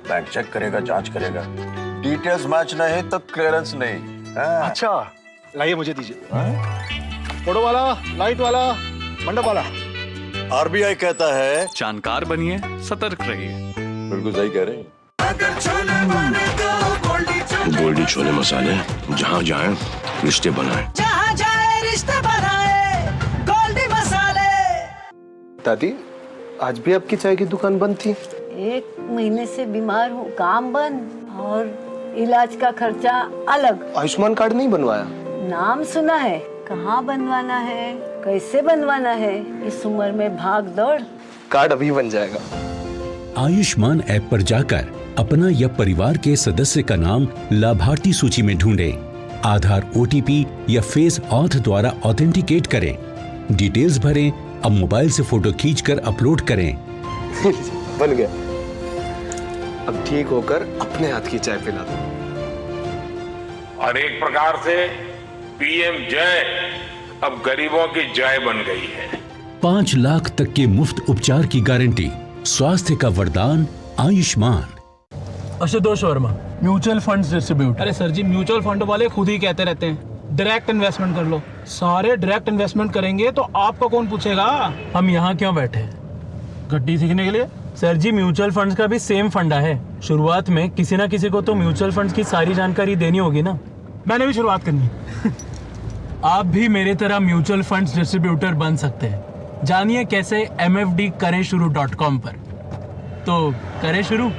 बैंक चेक करेगा, जांच करेगा, डिटेल्स मैच नहीं तो क्लियरेंस नहीं। अच्छा, लाइए मुझे दीजिए। फोटो वाला, लाइट वाला, मंडप वाला। RBI कहता है जानकार बनिए, सतर्क रहिए। बिल्कुल सही कह रहे हैं। गोल्डी छोले मसाले, जहाँ जाए रिश्ते बनाए, जहाँ जाए रिश्ते बनाए, गोल्डी मसाले। दादी, आज भी आपकी चाय की दुकान बंद थी? 1 महीने से बीमार हूँ, काम बंद और इलाज का खर्चा अलग। आयुष्मान कार्ड नहीं बनवाया? नाम सुना है, कहाँ बनवाना है, कैसे बनवाना है, इस उम्र में भाग दौड़। कार्ड अभी बन जाएगा। आयुष्मान ऐप पर जाकर अपना या परिवार के सदस्य का नाम लाभार्थी सूची में ढूंढें, आधार, OTP या फेस ऑथ द्वारा ऑथेंटिकेट करें, डिटेल्स भरें, अब मोबाइल से फोटो खींचकर अपलोड करें। बन गया। अब ठीक होकर अपने हाथ की चाय पिला दो। और एक प्रकार से PM जय अब गरीबों की जय बन गई है। 5 लाख तक के मुफ्त उपचार की गारंटी, स्वास्थ्य का वरदान Ayushman. Ashutosh Verma, mutual funds distributor. अरे सर जी, म्यूचुअल फंड वाले खुद ही कहते रहते हैं डायरेक्ट इन्वेस्टमेंट कर लो। सारे डायरेक्ट इन्वेस्टमेंट करेंगे तो आपको कौन पूछेगा? हम यहाँ क्यों बैठे, गड्डी सीखने के लिए? सर जी, म्यूचुअल फंड्स का भी सेम फंडा है। शुरुआत में किसी ना किसी को तो म्यूचुअल फंड्स की सारी जानकारी देनी होगी ना। मैंने भी शुरुआत करनी आप भी मेरे तरह म्यूचुअल फंड्स डिस्ट्रीब्यूटर बन सकते हैं। जानिए कैसे mfdkarein-shuru.com पर। तो करें शुरू।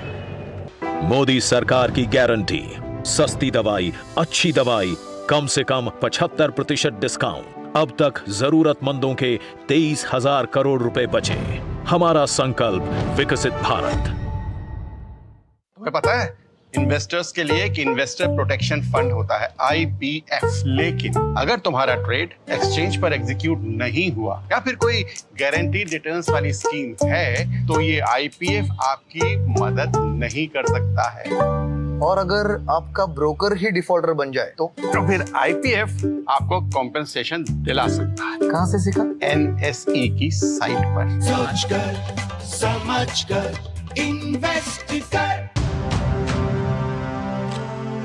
मोदी सरकार की गारंटी, सस्ती दवाई, अच्छी दवाई, कम से कम 75% डिस्काउंट। अब तक जरूरतमंदों के 23,000 करोड़ रुपए बचे। हमारा संकल्प विकसित भारत। तुम्हें पता है इन्वेस्टर्स के लिए एक इन्वेस्टर प्रोटेक्शन फंड होता है, IPF। लेकिन अगर तुम्हारा ट्रेड एक्सचेंज पर एग्जीक्यूट नहीं हुआ या फिर कोई गारंटीड रिटर्न्स वाली स्कीम है तो ये IPF आपकी मदद नहीं कर सकता है। और अगर आपका ब्रोकर ही डिफॉल्टर बन जाए तो फिर IPF आपको कॉम्पेंसेशन दिला सकता है। कहाँ से सीखा? NSE की साइट पर। सोच कर, समझ कर, इन्वेस्ट कर।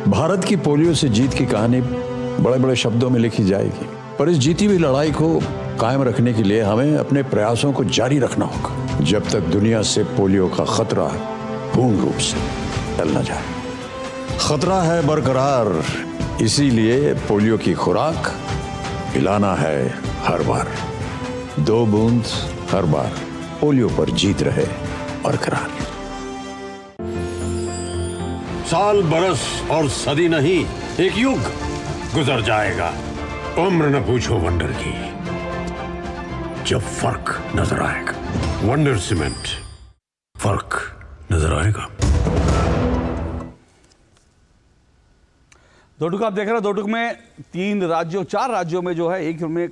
भारत की पोलियो से जीत की कहानी बड़े बड़े शब्दों में लिखी जाएगी, पर इस जीती हुई लड़ाई को कायम रखने के लिए हमें अपने प्रयासों को जारी रखना होगा, जब तक दुनिया से पोलियो का खतरा पूर्ण रूप से टल न जाए। खतरा है बरकरार, इसीलिए पोलियो की खुराक पिलाना है हर बार। 2 बूंद हर बार, पोलियो पर जीत रहे बरकरार। साल बरस और सदी नहीं, एक युग गुजर जाएगा। उम्र न पूछो वंडर की, जब फर्क नजर आएगा। वंडर सीमेंट, फर्क नजर आएगा। दो टुक आप देख रहे हैं। दो टुक में 4 राज्यों में जो है, एक में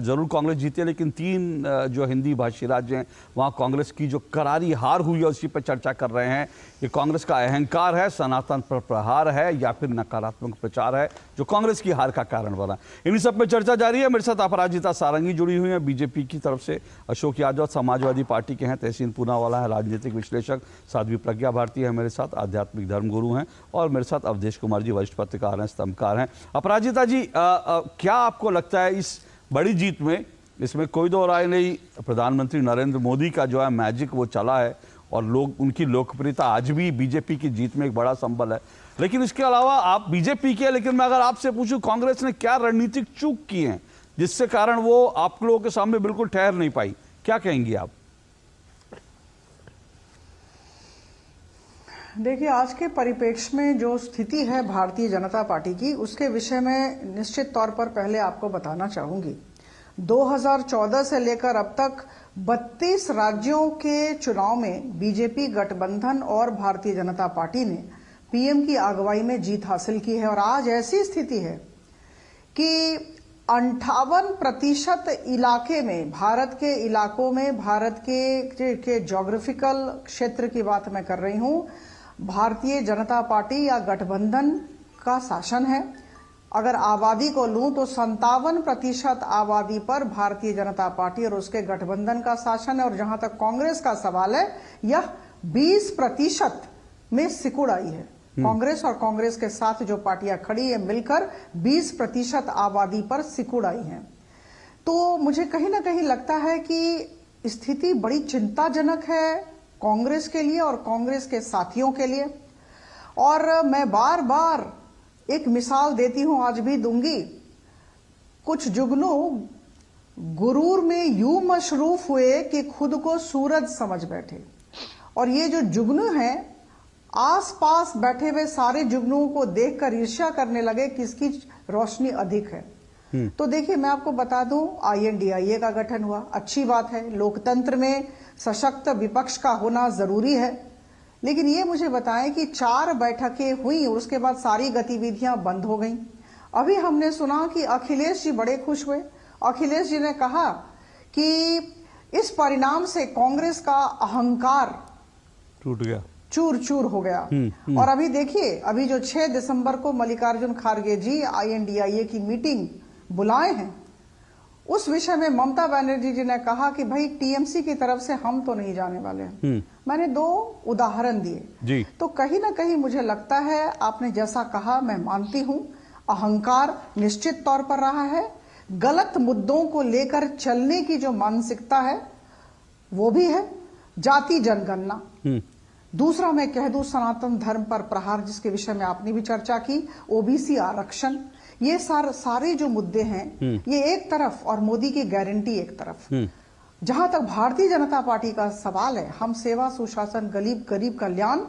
जरूर कांग्रेस जीती है, लेकिन 3 जो हिंदी भाषी राज्य हैं वहाँ कांग्रेस की जो करारी हार हुई है उसी पर चर्चा कर रहे हैं। ये कांग्रेस का अहंकार है, सनातन पर प्रहार है, या फिर नकारात्मक प्रचार है जो कांग्रेस की हार का कारण बना। इन्हीं सब पे चर्चा जारी है। मेरे साथ अपराजिता सारंगी जुड़ी हुई है बीजेपी की तरफ से, अशोक यादव समाजवादी पार्टी के हैं, तहसीन पूनावाला है राजनीतिक विश्लेषक, साध्वी प्रज्ञा भारती है मेरे साथ, आध्यात्मिक धर्मगुरु हैं, और मेरे साथ अवधेश कुमार जी वरिष्ठ पत्रकार हैं, स्तंभकार हैं। अपराजिता जी, क्या आपको लगता है इस बड़ी जीत में, इसमें कोई दो राय नहीं, प्रधानमंत्री नरेंद्र मोदी का जो है मैजिक वो चला है और लोग उनकी लोकप्रियता आज भी बीजेपी की जीत में एक बड़ा संबल है, लेकिन इसके अलावा आप बीजेपी के, लेकिन मैं अगर आपसे पूछूं कांग्रेस ने क्या रणनीतिक चूक की है जिससे कारण वो आप लोगों के सामने बिल्कुल ठहर नहीं पाई, क्या कहेंगी आप? देखिए, आज के परिप्रेक्ष्य में जो स्थिति है भारतीय जनता पार्टी की, उसके विषय में निश्चित तौर पर पहले आपको बताना चाहूंगी। 2014 से लेकर अब तक 32 राज्यों के चुनाव में बीजेपी गठबंधन और भारतीय जनता पार्टी ने पीएम की अगुवाई में जीत हासिल की है। और आज ऐसी स्थिति है कि 58% इलाके में, भारत के इलाकों में, भारत के ज्योग्राफिकल क्षेत्र की बात मैं कर रही हूं, भारतीय जनता पार्टी या गठबंधन का शासन है। अगर आबादी को लूं तो 57% आबादी पर भारतीय जनता पार्टी और उसके गठबंधन का शासन है। और जहां तक कांग्रेस का सवाल है, यह 20% में सिकुड़ आई है। कांग्रेस और कांग्रेस के साथ जो पार्टियां खड़ी है मिलकर 20% आबादी पर सिकुड़ आई हैं। तो मुझे कहीं ना कहीं लगता है कि स्थिति बड़ी चिंताजनक है कांग्रेस के लिए और कांग्रेस के साथियों के लिए। और मैं बार बार एक मिसाल देती हूं, आज भी दूंगी। कुछ जुगनू गुरूर में यूं मशरूफ हुए कि खुद को सूरज समझ बैठे, और ये जो जुगनू हैं आसपास बैठे हुए सारे जुगनुओं को देखकर ईर्ष्या करने लगे किसकी रोशनी अधिक है। तो देखिए, मैं आपको बता दूं, INDIA का गठन हुआ, अच्छी बात है, लोकतंत्र में सशक्त विपक्ष का होना जरूरी है। लेकिन ये मुझे बताएं कि 4 बैठकें हुई और उसके बाद सारी गतिविधियां बंद हो गईं। अभी हमने सुना कि अखिलेश जी बड़े खुश हुए। अखिलेश जी ने कहा कि इस परिणाम से कांग्रेस का अहंकार टूट गया, चूर चूर हो गया। और अभी देखिए, अभी जो 6 दिसंबर को मल्लिकार्जुन खड़गे जी INDIA की मीटिंग बुलाए हैं, उस विषय में ममता बनर्जी जी ने कहा कि भाई TMC की तरफ से हम तो नहीं जाने वाले हैं। मैंने 2 उदाहरण दिए। तो कहीं ना कहीं मुझे लगता है, आपने जैसा कहा मैं मानती हूं, अहंकार निश्चित तौर पर रहा है। गलत मुद्दों को लेकर चलने की जो मानसिकता है वो भी है। जाति जनगणना, दूसरा मैं कह दूं सनातन धर्म पर प्रहार, जिसके विषय में आपने भी चर्चा की, OBC आरक्षण, ये सारे जो मुद्दे हैं ये एक तरफ और मोदी की गारंटी एक तरफ। जहां तक भारतीय जनता पार्टी का सवाल है, हम सेवा, सुशासन, गरीब कल्याण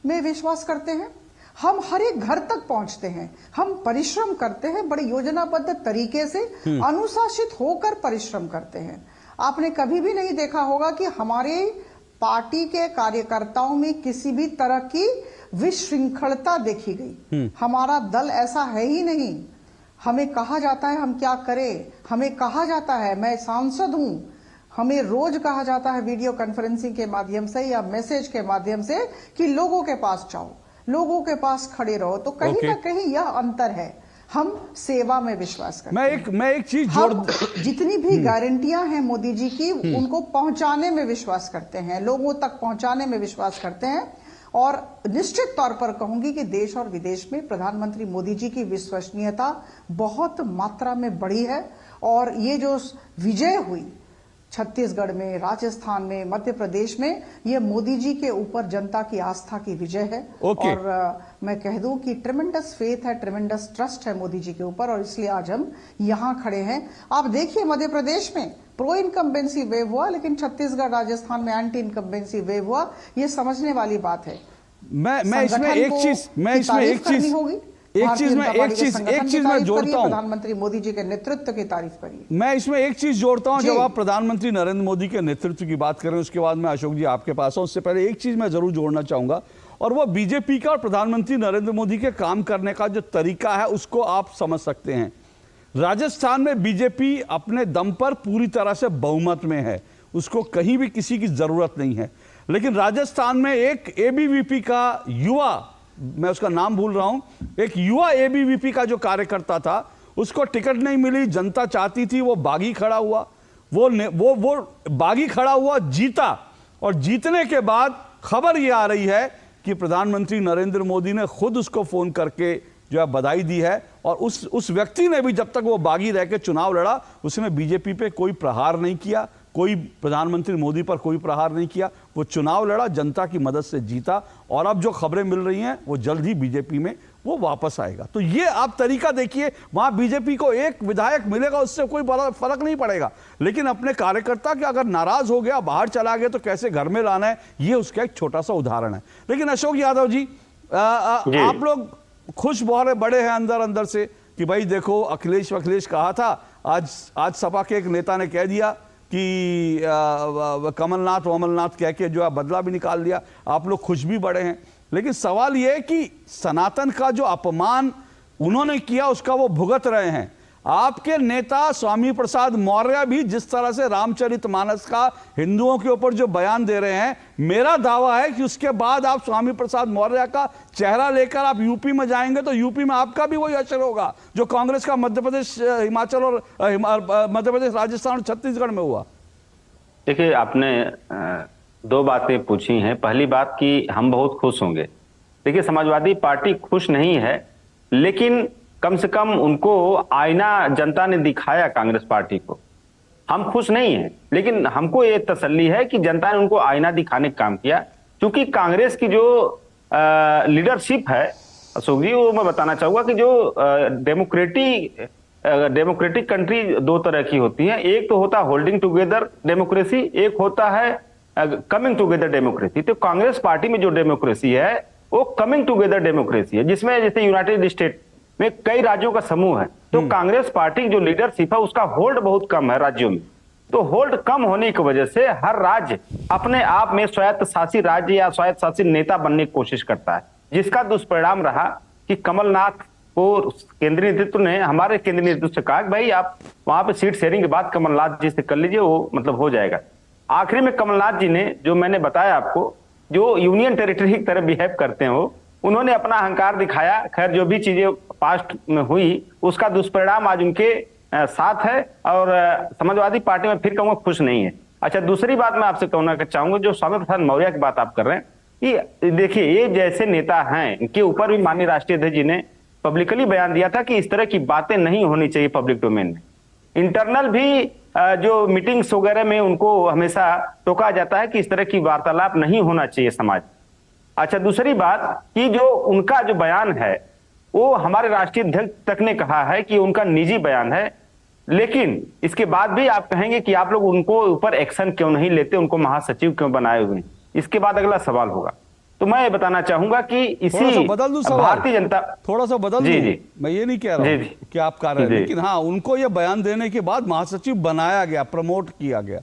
में विश्वास करते हैं। हम हर एक घर तक पहुंचते हैं, हम परिश्रम करते हैं, बड़े योजनाबद्ध तरीके से अनुशासित होकर परिश्रम करते हैं। आपने कभी भी नहीं देखा होगा कि हमारे पार्टी के कार्यकर्ताओं में किसी भी तरह की विशृंखलता देखी गई। हमारा दल ऐसा है ही नहीं। हमें कहा जाता है हम क्या करें, हमें कहा जाता है, मैं सांसद हूं, हमें रोज कहा जाता है वीडियो कॉन्फ्रेंसिंग के माध्यम से या मैसेज के माध्यम से कि लोगों के पास जाओ, लोगों के पास खड़े रहो। तो कहीं ना कहीं यह अंतर है, हम सेवा में विश्वास करते हैं। मैं एक चीज जोड़, जितनी भी गारंटियां हैं मोदी जी की, उनको पहुंचाने में विश्वास करते हैं, लोगों तक पहुंचाने में विश्वास करते हैं। और निश्चित तौर पर कहूंगी कि देश और विदेश में प्रधानमंत्री मोदी जी की विश्वसनीयता बहुत मात्रा में बढ़ी है। और ये जो विजय हुई छत्तीसगढ़ में, राजस्थान में, मध्य प्रदेश में ये मोदी जी के ऊपर जनता की आस्था की विजय है। और मैं कह दूं कि ट्रेमेंडस फेथ है, ट्रेमेंडस ट्रस्ट है मोदी जी के ऊपर, और इसलिए आज हम यहां खड़े हैं। आप देखिए मध्य प्रदेश में प्रो इनकम्बेंसी वेव हुआ, लेकिन छत्तीसगढ़ राजस्थान में एंटी इनकम्बेंसी वेव हुआ। ये समझने वाली बात है। मैं इसमें एक चीज मैं जोड़ता हूं। प्रधानमंत्री मोदी जी के नेतृत्व की तारीफ करिए। मैं इसमें एक चीज जोड़ता हूं। जब आप प्रधानमंत्री नरेंद्र मोदी के नेतृत्व की बात करें, उसके बाद मैं अशोक जी आपके पास हूं। उससे पहले एक चीज मैं जरूर जोड़ना चाहूंगा, और वो बीजेपी का और प्रधानमंत्री नरेंद्र मोदी के काम करने का जो तरीका है उसको आप समझ सकते हैं। राजस्थान में बीजेपी अपने दम पर पूरी तरह से बहुमत में है, उसको कहीं भी किसी की जरूरत नहीं है। लेकिन राजस्थान में एक एबीवीपी का युवा, मैं उसका नाम भूल रहा हूं, एक युवा एबीवीपी का जो कार्यकर्ता था, उसको टिकट नहीं मिली, जनता चाहती थी, वो बागी खड़ा हुआ, वो बागी खड़ा हुआ, जीता। और जीतने के बाद खबर ये आ रही है कि प्रधानमंत्री नरेंद्र मोदी ने खुद उसको फोन करके जो है बधाई दी है। और उस व्यक्ति ने भी जब तक वो बागी रह के चुनाव लड़ा, उसने बीजेपी पे कोई प्रहार नहीं किया, कोई प्रधानमंत्री मोदी पर कोई प्रहार नहीं किया। वो चुनाव लड़ा, जनता की मदद से जीता, और अब जो खबरें मिल रही हैं वो जल्द ही बीजेपी में वो वापस आएगा। तो ये आप तरीका देखिए, वहां बीजेपी को एक विधायक मिलेगा, उससे कोई बड़ा फर्क नहीं पड़ेगा, लेकिन अपने कार्यकर्ता के अगर नाराज हो गया, बाहर चला गया, तो कैसे घर में लाना है, ये उसका एक छोटा सा उदाहरण है। लेकिन अशोक यादव जी, आप लोग खुश बहुत बड़े हैं अंदर अंदर से कि भाई देखो, अखिलेश कहा था, आज सपा के एक नेता ने कह दिया कि कमलनाथ कह के जो है बदला भी निकाल लिया। आप लोग खुश भी बड़े हैं, लेकिन सवाल यह है कि सनातन का जो अपमान उन्होंने किया उसका वो भुगत रहे हैं। आपके नेता स्वामी प्रसाद मौर्य भी जिस तरह से रामचरितमानस का हिंदुओं के ऊपर जो बयान दे रहे हैं, मेरा दावा है कि उसके बाद आप स्वामी प्रसाद मौर्य का चेहरा लेकर आप यूपी में जाएंगे तो यूपी में आपका भी वही असर होगा जो कांग्रेस का मध्य प्रदेश, हिमाचल और मध्य प्रदेश, राजस्थान और छत्तीसगढ़ में हुआ। देखिए, आपने दो बातें पूछी हैं। पहली बात कि हम बहुत खुश होंगे। देखिए, समाजवादी पार्टी खुश नहीं है, लेकिन कम से कम उनको आईना जनता ने दिखाया कांग्रेस पार्टी को। हम खुश नहीं हैं, लेकिन हमको ये तसल्ली है कि जनता ने उनको आईना दिखाने का काम किया। क्योंकि कांग्रेस की जो लीडरशिप है अशोक जी, वो मैं बताना चाहूंगा कि जो डेमोक्रेटिक कंट्री दो तरह की होती है। एक तो होता है होल्डिंग टुगेदर डेमोक्रेसी, एक होता है कमिंग टुगेदर डेमोक्रेसी। तो कांग्रेस पार्टी में जो डेमोक्रेसी है वो कमिंग टुगेदर डेमोक्रेसी है, जिसमें जैसे यूनाइटेड स्टेट में कई राज्यों का समूह है। तो कांग्रेस पार्टी की जो लीडरशिप है उसका होल्ड बहुत कम है राज्यों में। तो होल्ड कम होने की वजह से हर राज्य अपने आप में स्वायत्त शासी राज्य या स्वायत्त शासी नेता बनने की कोशिश करता है, जिसका दुष्परिणाम रहा कि कमलनाथ को केंद्रीय नेतृत्व ने, हमारे केंद्रीय नेतृत्व से कहा कि भाई आप वहां पे सीट शेयरिंग के बाद कमलनाथ जी से कर लीजिए, वो मतलब हो जाएगा। आखिरी में कमलनाथ जी ने, जो मैंने बताया आपको, जो यूनियन टेरिटरी की तरह बिहेव करते हो, उन्होंने अपना अहंकार दिखाया। खैर, जो भी चीजें पास्ट में हुई उसका दुष्परिणाम आज उनके साथ है, और समाजवादी पार्टी में फिर कहूंगा खुश नहीं है। अच्छा, दूसरी बात मैं आपसे कहना चाहूंगा, जो स्वामी प्रसाद मौर्य की बात आप कर रहे हैं, कि देखिए, ये जैसे नेता हैं, इनके ऊपर भी माननीय राष्ट्रीय अध्यक्ष जी ने पब्लिकली बयान दिया था कि इस तरह की बातें नहीं होनी चाहिए पब्लिक डोमेन में। इंटरनल भी जो मीटिंग्स वगैरह में उनको हमेशा टोका जाता है कि इस तरह की वार्तालाप नहीं होना चाहिए समाज। अच्छा, दूसरी बात कि जो उनका जो बयान है वो हमारे राष्ट्रीय अध्यक्ष तक ने कहा है कि उनका निजी बयान है, लेकिन इसके बाद भी आप कहेंगे कि आप लोग उनको ऊपर एक्शन क्यों नहीं लेते, उनको महासचिव क्यों बनाए हुए। इसके बाद अगला सवाल होगा। तो मैं ये बताना चाहूंगा कि इसी भारतीय जनता, थोड़ा सा बदल दूं, मैं ये नहीं कह रहा हूं कि आप कह रहे हैं, लेकिन हाँ, उनको ये बयान देने के बाद महासचिव बनाया गया, प्रमोट किया गया।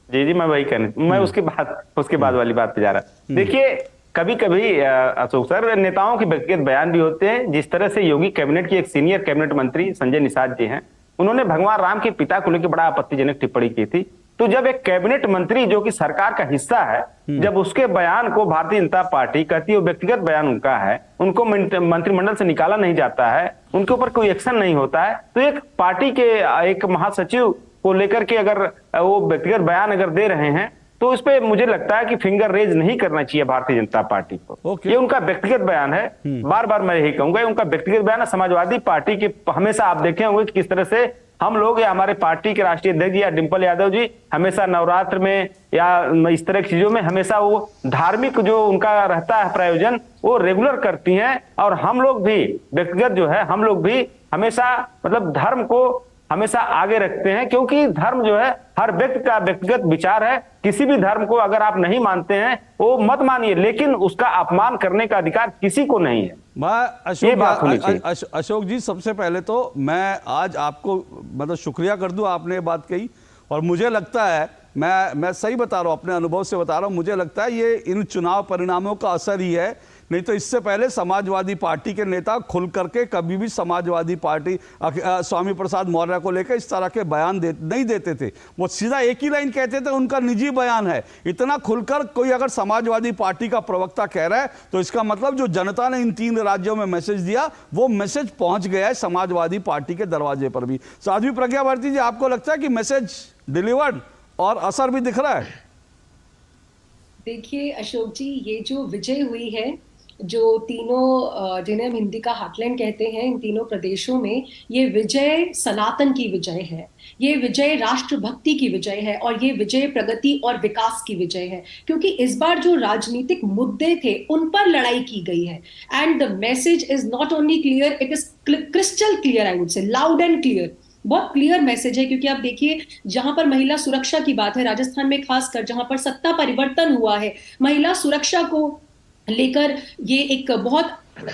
जी, मैं वही कहने, मैं उसके बाद वाली बात पे जा रहा। देखिए, कभी कभी अशोक सर, नेताओं के व्यक्तिगत बयान भी होते हैं। जिस तरह से योगी कैबिनेट की एक सीनियर कैबिनेट मंत्री संजय निषाद जी हैं, उन्होंने भगवान राम के पिता को लेकर बड़ा आपत्तिजनक टिप्पणी की थी। तो जब एक कैबिनेट मंत्री जो कि सरकार का हिस्सा है, जब उसके बयान को भारतीय जनता पार्टी कहती है, व्यक्तिगत बयान उनका है, उनको मंत्रिमंडल से निकाला नहीं जाता है, उनके ऊपर कोई एक्शन नहीं होता है, तो एक पार्टी के एक महासचिव को लेकर के अगर वो व्यक्तिगत बयान अगर दे रहे हैं, तो इस पे मुझे लगता है कि फिंगर रेज नहीं करना चाहिए भारतीय जनता पार्टी को। ये उनका व्यक्तिगत बयान है। बार बार मैं यही कहूंगा, उनका व्यक्तिगत बयान है। समाजवादी पार्टी के हमेशा आप देखे होंगे कि किस तरह से हम लोग या हमारे पार्टी के राष्ट्रीय अध्यक्ष या डिंपल यादव जी हमेशा नवरात्र में या इस तरह की चीजों में हमेशा वो धार्मिक जो उनका रहता है प्रायोजन वो रेगुलर करती हैं। और हम लोग भी व्यक्तिगत जो है हम लोग भी हमेशा मतलब धर्म को हमेशा आगे रखते हैं, क्योंकि धर्म जो है हर व्यक्ति का व्यक्तिगत विचार है। किसी भी धर्म को अगर आप नहीं मानते हैं वो मत मानिए, लेकिन उसका अपमान करने का अधिकार किसी को नहीं है। अशोक जी, सबसे पहले तो मैं आज आपको मतलब शुक्रिया कर दूं, आपने ये बात कही। और मुझे लगता है मैं सही बता रहा हूं, अपने अनुभव से बता रहा हूं, मुझे लगता है ये इन चुनाव परिणामों का असर ही है। नहीं तो इससे पहले समाजवादी पार्टी के नेता खुल करके कभी भी समाजवादी पार्टी स्वामी प्रसाद मौर्य को लेकर इस तरह के बयान नहीं देते थे। वो सीधा एक ही लाइन कहते थे, उनका निजी बयान है। इतना खुलकर कोई अगर समाजवादी पार्टी का प्रवक्ता कह रहा है तो इसका मतलब जो जनता ने इन 3 राज्यों में मैसेज दिया वो मैसेज पहुंच गया है समाजवादी पार्टी के दरवाजे पर भी। साध्वी प्रज्ञा भारती जी, आपको लगता है कि मैसेज डिलीवर्ड और असर भी दिख रहा है? देखिए अशोक जी, ये जो विजय हुई है, जो तीनों जिन्हें हम हिंदी का हार्टलैंड कहते हैं, इन तीनों प्रदेशों में ये विजय सनातन की विजय है, ये विजय राष्ट्रभक्ति की विजय है और ये विजय प्रगति और विकास की विजय है। क्योंकि इस बार जो राजनीतिक मुद्दे थे उन पर लड़ाई की गई है। And the message is not only clear, it is crystal clear, I would say loud and clear. बहुत क्लियर मैसेज है। क्योंकि आप देखिए, जहां पर महिला सुरक्षा की बात है, राजस्थान में खासकर जहां पर सत्ता परिवर्तन हुआ है, महिला सुरक्षा को लेकर ये एक बहुत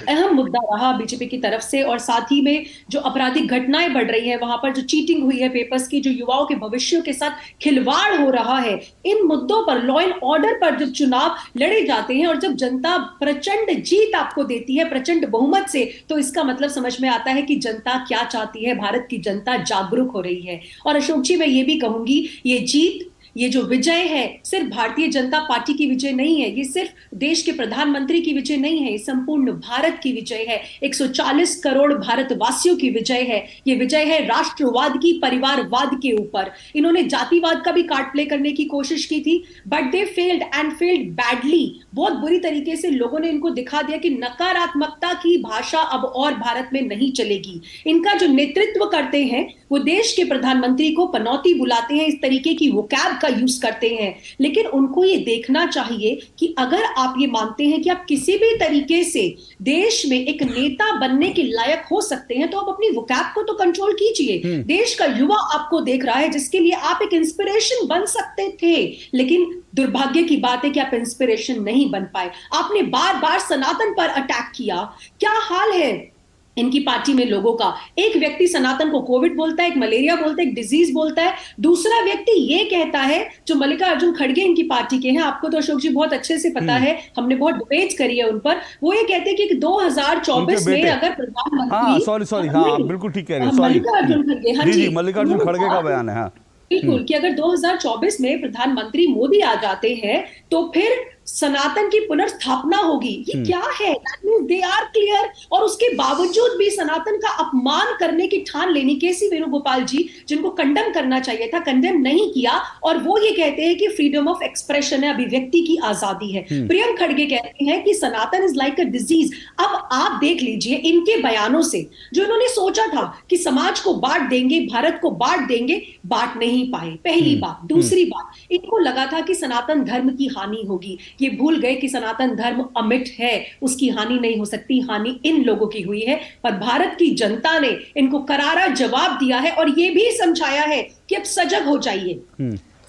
अहम मुद्दा रहा बीजेपी की तरफ से। और साथ ही में जो आपराधिक घटनाएं बढ़ रही है, वहां पर जो चीटिंग हुई है पेपर्स की, जो युवाओं के भविष्य के साथ खिलवाड़ हो रहा है, इन मुद्दों पर, लॉ एंड ऑर्डर पर जब चुनाव लड़े जाते हैं और जब जनता प्रचंड जीत आपको देती है प्रचंड बहुमत से, तो इसका मतलब समझ में आता है कि जनता क्या चाहती है। भारत की जनता जागरूक हो रही है। और अशोक जी, मैं ये भी कहूंगी, ये जीत, ये जो विजय है, सिर्फ भारतीय जनता पार्टी की विजय नहीं है, ये सिर्फ देश के प्रधानमंत्री की विजय नहीं है, ये संपूर्ण भारत की विजय है, 140 करोड़ भारतवासियों की विजय है। ये विजय है राष्ट्रवाद की, परिवारवाद के ऊपर। इन्होंने जातिवाद का भी कार्ड प्ले करने की कोशिश की थी, but they failed and failed badly. बहुत बुरी तरीके से लोगों ने इनको दिखा दिया कि नकारात्मकता की भाषा अब और भारत में नहीं चलेगी। इनका जो नेतृत्व करते हैं वो देश के प्रधानमंत्री को पनौती बुलाते हैं, इस तरीके की वोकैब का यूज करते हैं। लेकिन उनको ये देखना चाहिए कि अगर आप ये मानते हैं कि आप किसी भी तरीके से देश में एक नेता बनने के लायक हो सकते हैं, तो आप अपनी वोकैब को तो कंट्रोल कीजिए। देश का युवा आपको देख रहा है, जिसके लिए आप एक इंस्पिरेशन बन सकते थे, लेकिन दुर्भाग्य की बात है कि आप इंस्पिरेशन नहीं बन पाए। आपने बार बार सनातन पर अटैक किया। क्या हाल है इनकी पार्टी में लोगों का? एक व्यक्ति सनातन को कोविड बोलता है, एक मलेरिया बोलता है, एक डिजीज बोलता है। दूसरा व्यक्ति ये कहता है, जो मल्लिकार्जुन खड़गे इनकी पार्टी के हैं, आपको तो अशोक जी बहुत अच्छे से पता है, हमने बहुत डिबेट्स करी है उन पर। वो ये कहते हैं कि 2024 में अगर प्रधानमंत्री, बिल्कुल ठीक कह रहे हैं, मल्लिकार्जुन खड़गे, जी मल्लिकार्जुन खड़गे का बयान है, बिल्कुल, कि अगर 2024 में प्रधानमंत्री मोदी आ जाते हैं तो फिर सनातन की पुनर्स्थापना होगी। ये क्या है? They are clear. और उसके बावजूद भी सनातन का अपमान करने की ठान लेनी केसी वेणुगोपाल जी, जिनको कंडेम करना चाहिए था, कंडेम नहीं किया। और वो ये कहते हैं कि फ्रीडम ऑफ एक्सप्रेशन है, अभिव्यक्ति की आजादी है। प्रियंक खड़गे कहते हैं कि सनातन इज लाइक अ डिजीज। अब आप देख लीजिए इनके बयानों से, जो इन्होंने सोचा था कि समाज को बांट देंगे, भारत को बांट देंगे, बांट नहीं पाए, पहली बात। दूसरी बात, इनको लगा था कि सनातन धर्म की हानि होगी। ये भूल गए कि सनातन धर्म अमिट है, उसकी हानि नहीं हो सकती। हानि इन लोगों की हुई है, पर भारत की जनता ने इनको करारा जवाब दिया है और ये भी समझाया है कि अब सजग हो जाइए,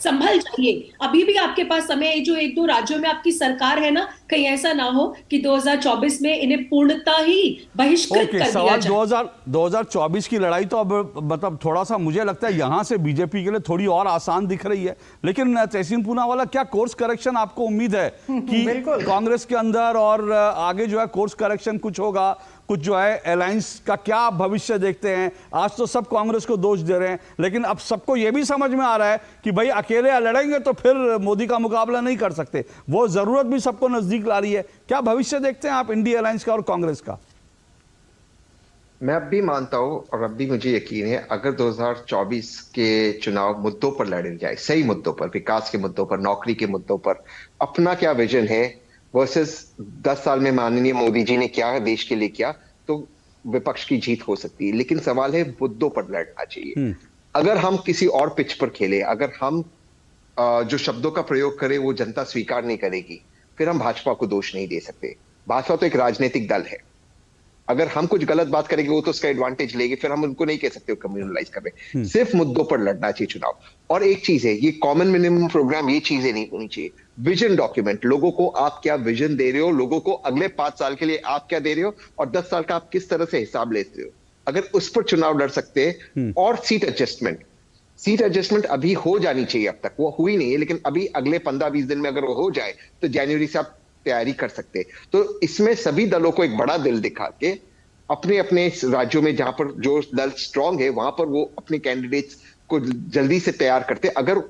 संभल जाइए। अभी भी आपके पास समय है। जो 1-2 राज्यों में आपकी सरकार है ना, कहीं ऐसा ना हो कि 2024 में इन्हें पूर्णतः ही बहिष्कृत कर दिया जाए। 2024 की लड़ाई तो अब मतलब थोड़ा सा मुझे लगता है यहां से बीजेपी के लिए थोड़ी और आसान दिख रही है। लेकिन तहसीन पूनावाला, क्या कोर्स करेक्शन आपको उम्मीद है कि कांग्रेस के अंदर और आगे जो है कोर्स करेक्शन कुछ होगा? कुछ जो है अलायंस का क्या भविष्य देखते हैं? आज तो सब कांग्रेस को दोष दे रहे हैं, लेकिन अब सबको यह भी समझ में आ रहा है कि भाई अकेले लड़ेंगे तो फिर मोदी का मुकाबला नहीं कर सकते। वो जरूरत भी सबको नजदीक ला रही है। क्या भविष्य देखते हैं आप इंडिया अलायंस का और कांग्रेस का? मैं अब भी मानता हूं और अब भी मुझे यकीन है, अगर 2024 के चुनाव मुद्दों पर लड़े जाए, सही मुद्दों पर, विकास के मुद्दों पर, नौकरी के मुद्दों पर, अपना क्या विजन है वर्सेस 10 साल में माननीय मोदी जी ने क्या देश के लिए किया, तो विपक्ष की जीत हो सकती है, लेकिन सवाल है मुद्दों पर लड़ना चाहिए। अगर हम किसी और पिच पर खेले, अगर हम जो शब्दों का प्रयोग करें वो जनता स्वीकार नहीं करेगी, फिर हम भाजपा को दोष नहीं दे सकते। भाजपा तो एक राजनीतिक दल है, अगर हम कुछ गलत बात करेंगे वो तो उसका एडवांटेज लेंगे, फिर हम उनको नहीं कह सकते कम्युनलाइज कर रहे। सिर्फ मुद्दों पर लड़ना चाहिए चुनाव। और एक चीज है, ये कॉमन मिनिमम प्रोग्राम, ये चीजें नहीं होनी चाहिए। विजन डॉक्यूमेंट, लोगों को आप क्या विजन दे रहे हो, लोगों को अगले 5 साल के लिए आप क्या दे रहे हो और 10 साल का आप किस तरह से हिसाब लेते हो, अगर उस पर चुनाव लड़ सकते हैं। और सीट एडजस्टमेंट अभी हो जानी चाहिए, अब तक वो हुई नहीं है, लेकिन अभी अगले 15-20 दिन में अगर वो हो जाए तो जनवरी से आप तैयारी कर सकते हैं। तो इसमें सभी दलों को एक बड़ा दिल दिखा के अपने अपने राज्यों में जहां पर जो दल स्ट्रांग है वहां पर वो अपने कैंडिडेट्स को जल्दी से तैयार करते, अगर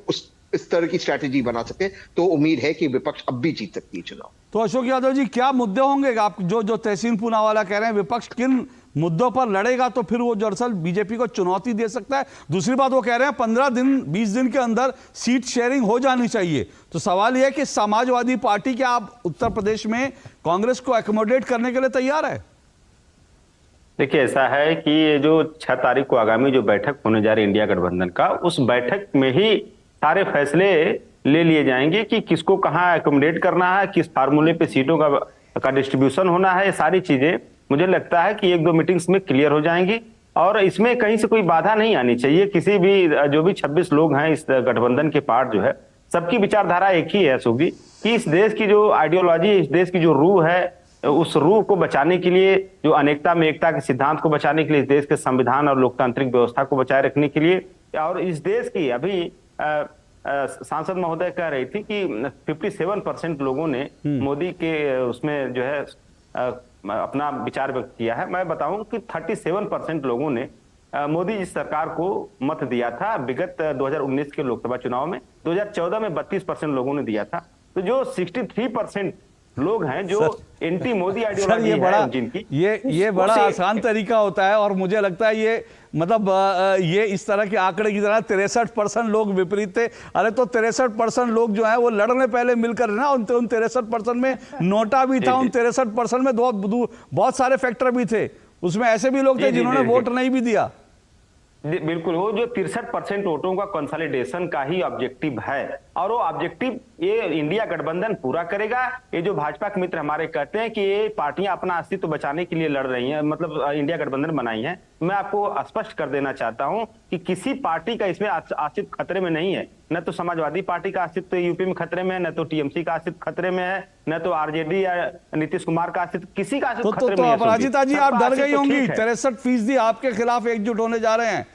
इस तरह की स्ट्रैटेजी बना सकते तो उम्मीद है कि विपक्ष अब भी जीत सकती है चुनाव। तो अशोक यादव जी, क्या मुद्दे होंगे? आप जो तहसीन पूनावाला कह रहे हैं विपक्ष किन मुद्दों पर लड़ेगा तो फिर वो दरअसल बीजेपी को चुनौती दे सकता है। दूसरी बात, वो कह रहे हैं 15 दिन 20 दिन के अंदर सीट शेयरिंग हो जानी चाहिए। तो सवाल यह है कि समाजवादी पार्टी क्या आप उत्तर प्रदेश में कांग्रेस को एकोमोडेट करने के लिए तैयार है? देखिए, ऐसा है कि ये जो 6 तारीख को आगामी जो बैठक होने जा रही है इंडिया गठबंधन का, उस बैठक में ही सारे फैसले ले लिए जाएंगे कि किसको कहां एकोमोडेट करना है, किस फार्मूले पे सीटों का डिस्ट्रीब्यूशन होना है। ये सारी चीजें मुझे लगता है कि 1-2 मीटिंग्स में क्लियर हो जाएंगी और इसमें कहीं से कोई बाधा नहीं आनी चाहिए। किसी भी जो भी 26 लोग हैं इस गठबंधन के पार्ट जो है, सबकी विचारधारा एक ही है अशोक जी, कि इस देश की जो आइडियोलॉजी, इस देश की जो रूह है, उस रूह को बचाने के लिए, जो अनेकता में एकता के सिद्धांत को बचाने के लिए, इस देश के संविधान और लोकतांत्रिक व्यवस्था को बचाए रखने के लिए, और इस देश की अभी सांसद महोदय कह रही थी कि 57% लोगों ने मोदी के उसमें जो है अपना विचार व्यक्त किया है। मैं बताऊं कि 37% लोगों ने मोदी जी सरकार को मत दिया था विगत 2019 के लोकसभा चुनाव में। 2014 में 32% लोगों ने दिया था। तो जो 63% लोग हैं जो एंटी मोदी आइडियोलॉजी है जिनकी, ये बड़ा आसान तरीका होता है और मुझे लगता है ये मतलब ये इस तरह के आंकड़े की तरह 63% लोग विपरीत थे। अरे तो 63% लोग जो है वो लड़ने पहले मिलकर ना, उन 63% में नोटा भी था, उन 63% में बहुत सारे फैक्टर भी थे, उसमें ऐसे भी लोग थे जिन्होंने वोट नहीं भी दिया। बिल्कुल, वो जो 63% वोटों का कंसोलिडेशन का ही ऑब्जेक्टिव है और वो ऑब्जेक्टिव ये इंडिया गठबंधन पूरा करेगा। ये जो भाजपा के मित्र हमारे कहते हैं कि ये पार्टियां अपना अस्तित्व बचाने के लिए लड़ रही हैं, मतलब इंडिया गठबंधन बनाई है, मैं आपको स्पष्ट कर देना चाहता हूं कि किसी पार्टी का इसमें अस्तित्व खतरे में नहीं है। न तो समाजवादी पार्टी का अस्तित्व यूपी में खतरे में है, न तो टीएमसी का अस्तित्व खतरे में है, न तो आरजेडी या नीतीश कुमार का अस्तित्व, किसी का अस्तित्व खतरे में है। अपराजिता जी, आप डर गई होंगी, 63% आपके खिलाफ एकजुट होने जा रहे हैं,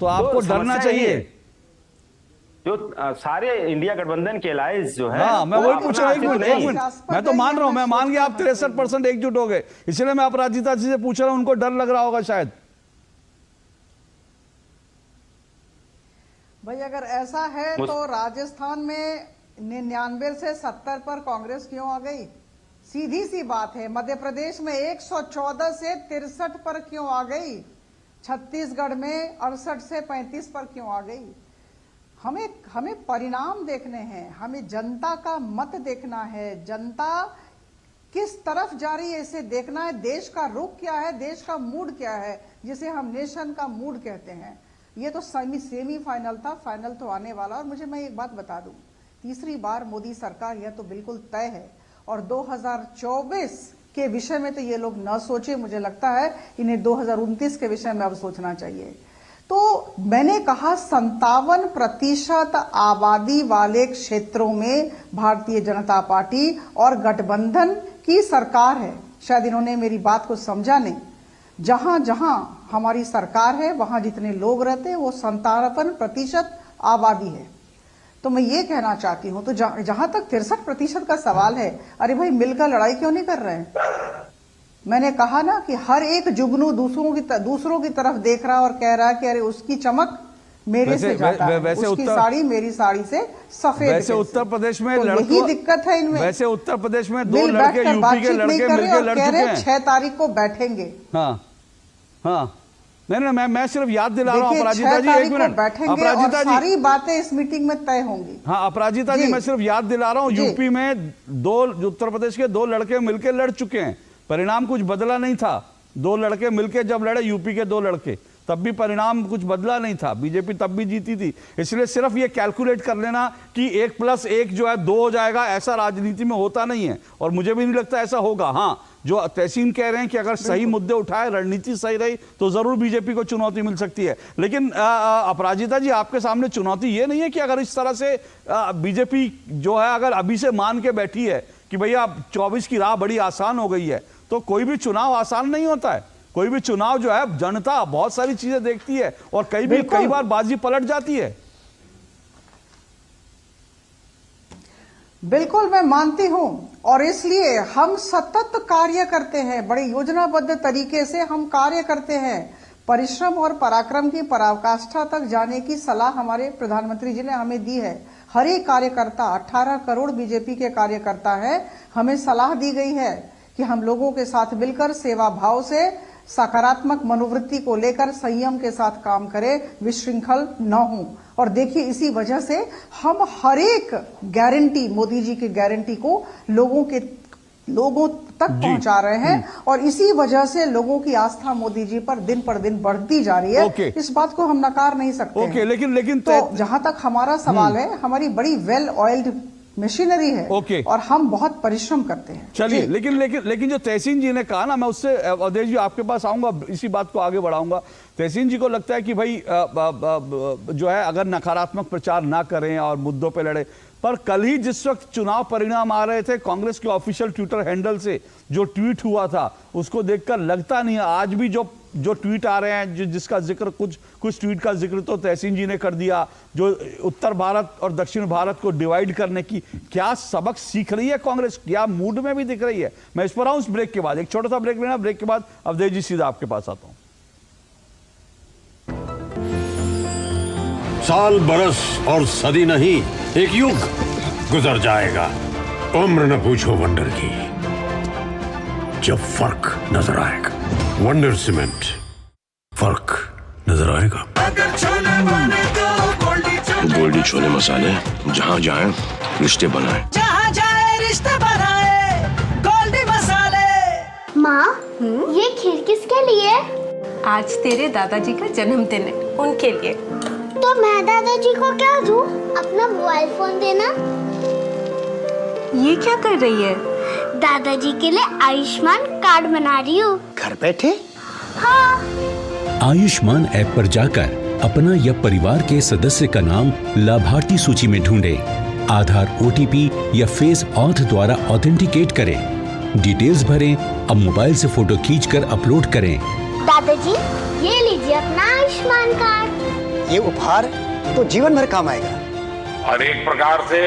तो आपको डरना चाहिए। जो सारे इंडिया गठबंधन के अलायंस जो है, हाँ, मैं वही पूछ रहा हूँ। एक मिनट, मैं तो मान रहा हूं, मैं मान गया आप 63% एकजुट हो गए, इसलिए मैं अपराजिता जी से पूछ रहा हूं, उनको डर लग रहा होगा शायद। भाई अगर ऐसा है तो राजस्थान में 99 से 70 पर कांग्रेस क्यों आ गई? सीधी सी बात है। मध्य प्रदेश में 114 से 63 पर क्यों आ गई? छत्तीसगढ़ में 68 से 35 पर क्यों आ गई? हमें परिणाम देखने हैं, हमें जनता का मत देखना है, जनता किस तरफ जा रही है इसे देखना है, देश का रुख क्या है, देश का मूड क्या है, जिसे हम नेशन का मूड कहते हैं। ये तो सेमी फाइनल था, फाइनल तो आने वाला। और मैं एक बात बता दूं, तीसरी बार मोदी सरकार यह तो बिल्कुल तय है। और 2024 के विषय में तो ये लोग न सोचे, मुझे लगता है इन्हें 2029 के विषय में अब सोचना चाहिए। तो मैंने कहा 57% आबादी वाले क्षेत्रों में भारतीय जनता पार्टी और गठबंधन की सरकार है। शायद इन्होंने मेरी बात को समझा नहीं। जहां जहां हमारी सरकार है वहां जितने लोग रहते हैं वो 57% आबादी है। तो मैं ये कहना चाहती हूं, तो जहां तक 63% का सवाल है, अरे भाई मिलकर लड़ाई क्यों नहीं कर रहे हैं? मैंने कहा ना कि हर एक जुगनू दूसरों की तरफ देख रहा और कह रहा है कि अरे उसकी चमक मेरे से ज्यादा है, उसकी साड़ी मेरी साड़ी से सफेद। वैसे उत्तर प्रदेश में तो यही दिक्कत है इनमें। वैसे उत्तर प्रदेश में 2 लड़के यूपी के लड़के मिलकर लड़ चुके हैं। 6 तारीख को बैठेंगे। हाँ नहीं, मैं सिर्फ याद दिला रहा हूँ अपराजिता जी, एक मिनट। अपराजिता जी, सारी बातें इस मीटिंग में तय होंगी। हाँ अपराजिता जी, मैं सिर्फ याद दिला रहा हूँ, यूपी में उत्तर प्रदेश के 2 लड़के मिलकर लड़ चुके हैं, परिणाम कुछ बदला नहीं था। दो लड़के मिलके जब लड़े, यूपी के दो लड़के, तब भी परिणाम कुछ बदला नहीं था, बीजेपी तब भी जीती थी। इसलिए सिर्फ ये कैलकुलेट कर लेना कि 1+1 जो है 2 हो जाएगा, ऐसा राजनीति में होता नहीं है, और मुझे भी नहीं लगता ऐसा होगा। हाँ, जो तहसीन कह रहे हैं कि अगर सही मुद्दे उठाए, रणनीति सही रही, तो जरूर बीजेपी को चुनौती मिल सकती है। लेकिन अपराजिता जी, आपके सामने चुनौती ये नहीं है कि अगर इस तरह से बीजेपी जो है अगर अभी से मान के बैठी है कि भैया 24 की राह बड़ी आसान हो गई है, तो कोई भी चुनाव आसान नहीं होता है। कोई भी चुनाव जो है, जनता बहुत सारी चीजें देखती है और कई बार बाजी पलट जाती है। बिल्कुल, मैं मानती हूं, और इसलिए हम सतत कार्य करते हैं, बड़े योजनाबद्ध तरीके से हम कार्य करते हैं। परिश्रम और पराक्रम की पराकाष्ठा तक जाने की सलाह हमारे प्रधानमंत्री जी ने हमें दी है। हर एक कार्यकर्ता, 18 करोड़ बीजेपी के कार्यकर्ता है, हमें सलाह दी गई है कि हम लोगों के साथ मिलकर सेवा भाव से, सकारात्मक मनोवृत्ति को लेकर संयम के साथ काम करें, विशृंखल न हों। और देखिए, इसी वजह से हम हर एक गारंटी, मोदी जी की गारंटी को लोगों तक पहुंचा रहे हैं, और इसी वजह से लोगों की आस्था मोदी जी पर दिन पर दिन बढ़ती जा रही है। इस बात को हम नकार नहीं सकते। लेकिन तो जहां तक हमारा सवाल है, हमारी बड़ी वेल ऑयल्ड मशीनरी है, और हम बहुत परिश्रम करते हैं। चलिए, लेकिन जो तहसीन जी ने कहा ना, मैं उससे अवधेश जी आपके पास आऊंगा, इसी बात को आगे बढ़ाऊंगा। तहसीन जी को लगता है कि भाई जो है, अगर नकारात्मक प्रचार ना करें और मुद्दों पे लड़े, पर कल ही जिस वक्त चुनाव परिणाम आ रहे थे, कांग्रेस के ऑफिशियल ट्विटर हैंडल से जो ट्वीट हुआ था, उसको देखकर लगता नहीं है, आज भी जो ट्वीट आ रहे हैं, जिसका जिक्र कुछ ट्वीट का जिक्र तो तहसीन जी ने कर दिया, जो उत्तर भारत और दक्षिण भारत को डिवाइड करने की क्या सबक सीख रही है कांग्रेस, क्या मूड में भी दिख रही है। मैं इस पर आऊं इस ब्रेक के बाद, एक छोटा सा ब्रेक लेना, ब्रेक के बाद अवधेश जी सीधा आपके पास आता हूं। साल, बरस और सदी नहीं, एक युग गुजर जाएगा। उम्र न पूछो वंडर की, जब फर्क नजर आएगा। वंडर सीमेंट, फर्क नजर आएगा। गोल्डी छोले मसाले, जहाँ जाए रिश्ते बनाए, जहाँ जाए रिश्ते बनाए, गोल्डी मसाले। माँ, ये खीर किसके लिए? आज तेरे दादाजी का जन्मदिन है, उनके लिए। तो मैं दादाजी को क्या दूं? अपना मोबाइल फोन देना। ये क्या कर रही है? दादाजी के लिए आयुष्मान कार्ड बना रही हूँ। घर बैठे? हाँ। आयुष्मान ऐप पर जाकर अपना या परिवार के सदस्य का नाम लाभार्थी सूची में ढूंढें, आधार, OTP या फेस ऑथ द्वारा ऑथेंटिकेट करें, डिटेल्स भरें, अब मोबाइल से फोटो खींचकर अपलोड करें। दादाजी, ये लीजिए अपना आयुष्मान कार्ड। ये उपहार तो जीवन भर काम आएगा। और एक प्रकार से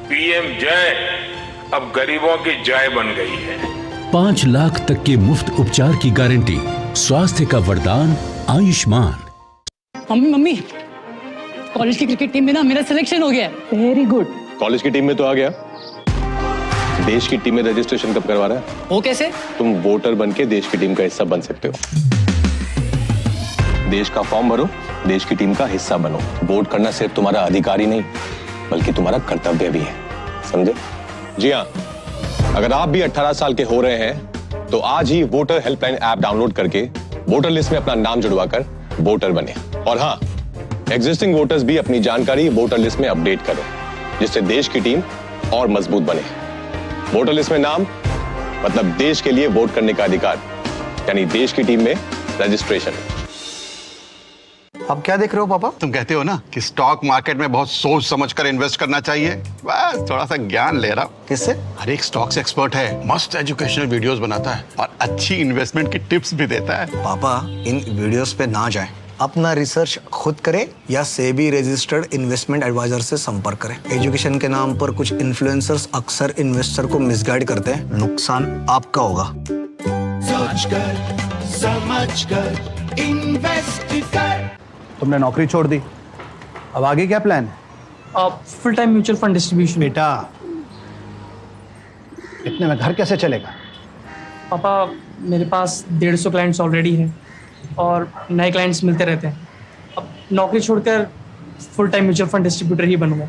PM जय अब गरीबों की जय बन गई है। 5 लाख तक के मुफ्त उपचार की गारंटी, स्वास्थ्य का वरदान आयुष्मान। मम्मी, कॉलेज की क्रिकेट टीम में ना मेरा सिलेक्शन हो गया है। Very good. कॉलेज की टीम में तो आ गया, देश की टीम में रजिस्ट्रेशन कब करवा रहा है? वो कैसे? तुम वोटर बन के देश की टीम का हिस्सा बन सकते हो। देश का फॉर्म भरो, देश की टीम का हिस्सा बनो। वोट करना सिर्फ तुम्हारा अधिकार ही नहीं, बल्कि तुम्हारा कर्तव्य भी है, समझे? जी हाँ, अगर आप भी 18 साल के हो रहे हैं तो आज ही वोटर हेल्पलाइन ऐप डाउनलोड करके वोटर लिस्ट में अपना नाम जुड़वाकर वोटर बने। और हाँ, एग्जिस्टिंग वोटर्स भी अपनी जानकारी वोटर लिस्ट में अपडेट करें, जिससे देश की टीम और मजबूत बने। वोटर लिस्ट में नाम मतलब देश के लिए वोट करने का अधिकार, यानी देश की टीम में रजिस्ट्रेशन। अब क्या देख रहे हो पापा? तुम कहते हो ना कि स्टॉक मार्केट में बहुत सोच समझकर इन्वेस्ट करना चाहिए, बस थोड़ा सा ज्ञान ले रहा हूं। किससे? हर एक स्टॉक्स एक्सपर्ट है, मस्त एजुकेशनल वीडियोस बनाता है और अच्छी इन्वेस्टमेंट की टिप्स भी देता है। पापा, इन वीडियोस पे ना जाएं, अपना रिसर्च खुद करें या सेबी रजिस्टर्ड इन्वेस्टमेंट एडवाइजर से संपर्क करें। एजुकेशन के नाम पर कुछ इन्फ्लुएंसर्स अक्सर इन्वेस्टर को मिसगाइड करते हैं, नुकसान आपका होगा। सोचकर समझकर इन्वेस्ट कर। तुमने नौकरी छोड़ दी, अब आगे क्या प्लान है? Full time mutual fund distribution. बेटा, इतने में घर कैसे चलेगा? पापा, मेरे पास 150 क्लाइंट्स ऑलरेडी हैं और नए क्लाइंट्स मिलते रहते हैं। अब नौकरी छोड़कर full time mutual fund distributor ही बनूंगा।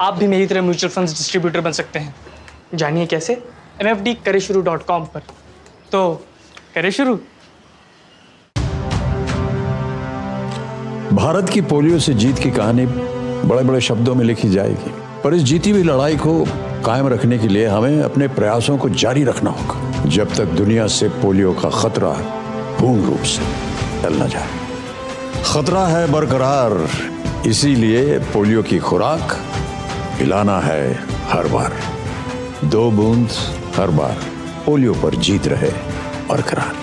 आप भी मेरी तरह म्यूचुअल फंड डिस्ट्रीब्यूटर बन सकते हैं। जानिए कैसे? mfdkareshuru.com पर। तो करें शुरू। भारत की पोलियो से जीत की कहानी बड़े बड़े शब्दों में लिखी जाएगी, पर इस जीती हुई लड़ाई को कायम रखने के लिए हमें अपने प्रयासों को जारी रखना होगा जब तक दुनिया से पोलियो का खतरा पूर्ण रूप से टल न जाए। खतरा है बरकरार, इसीलिए पोलियो की खुराक पिलाना है हर बार। 2 बूंद हर बार, पोलियो पर जीत रहे बरकरार।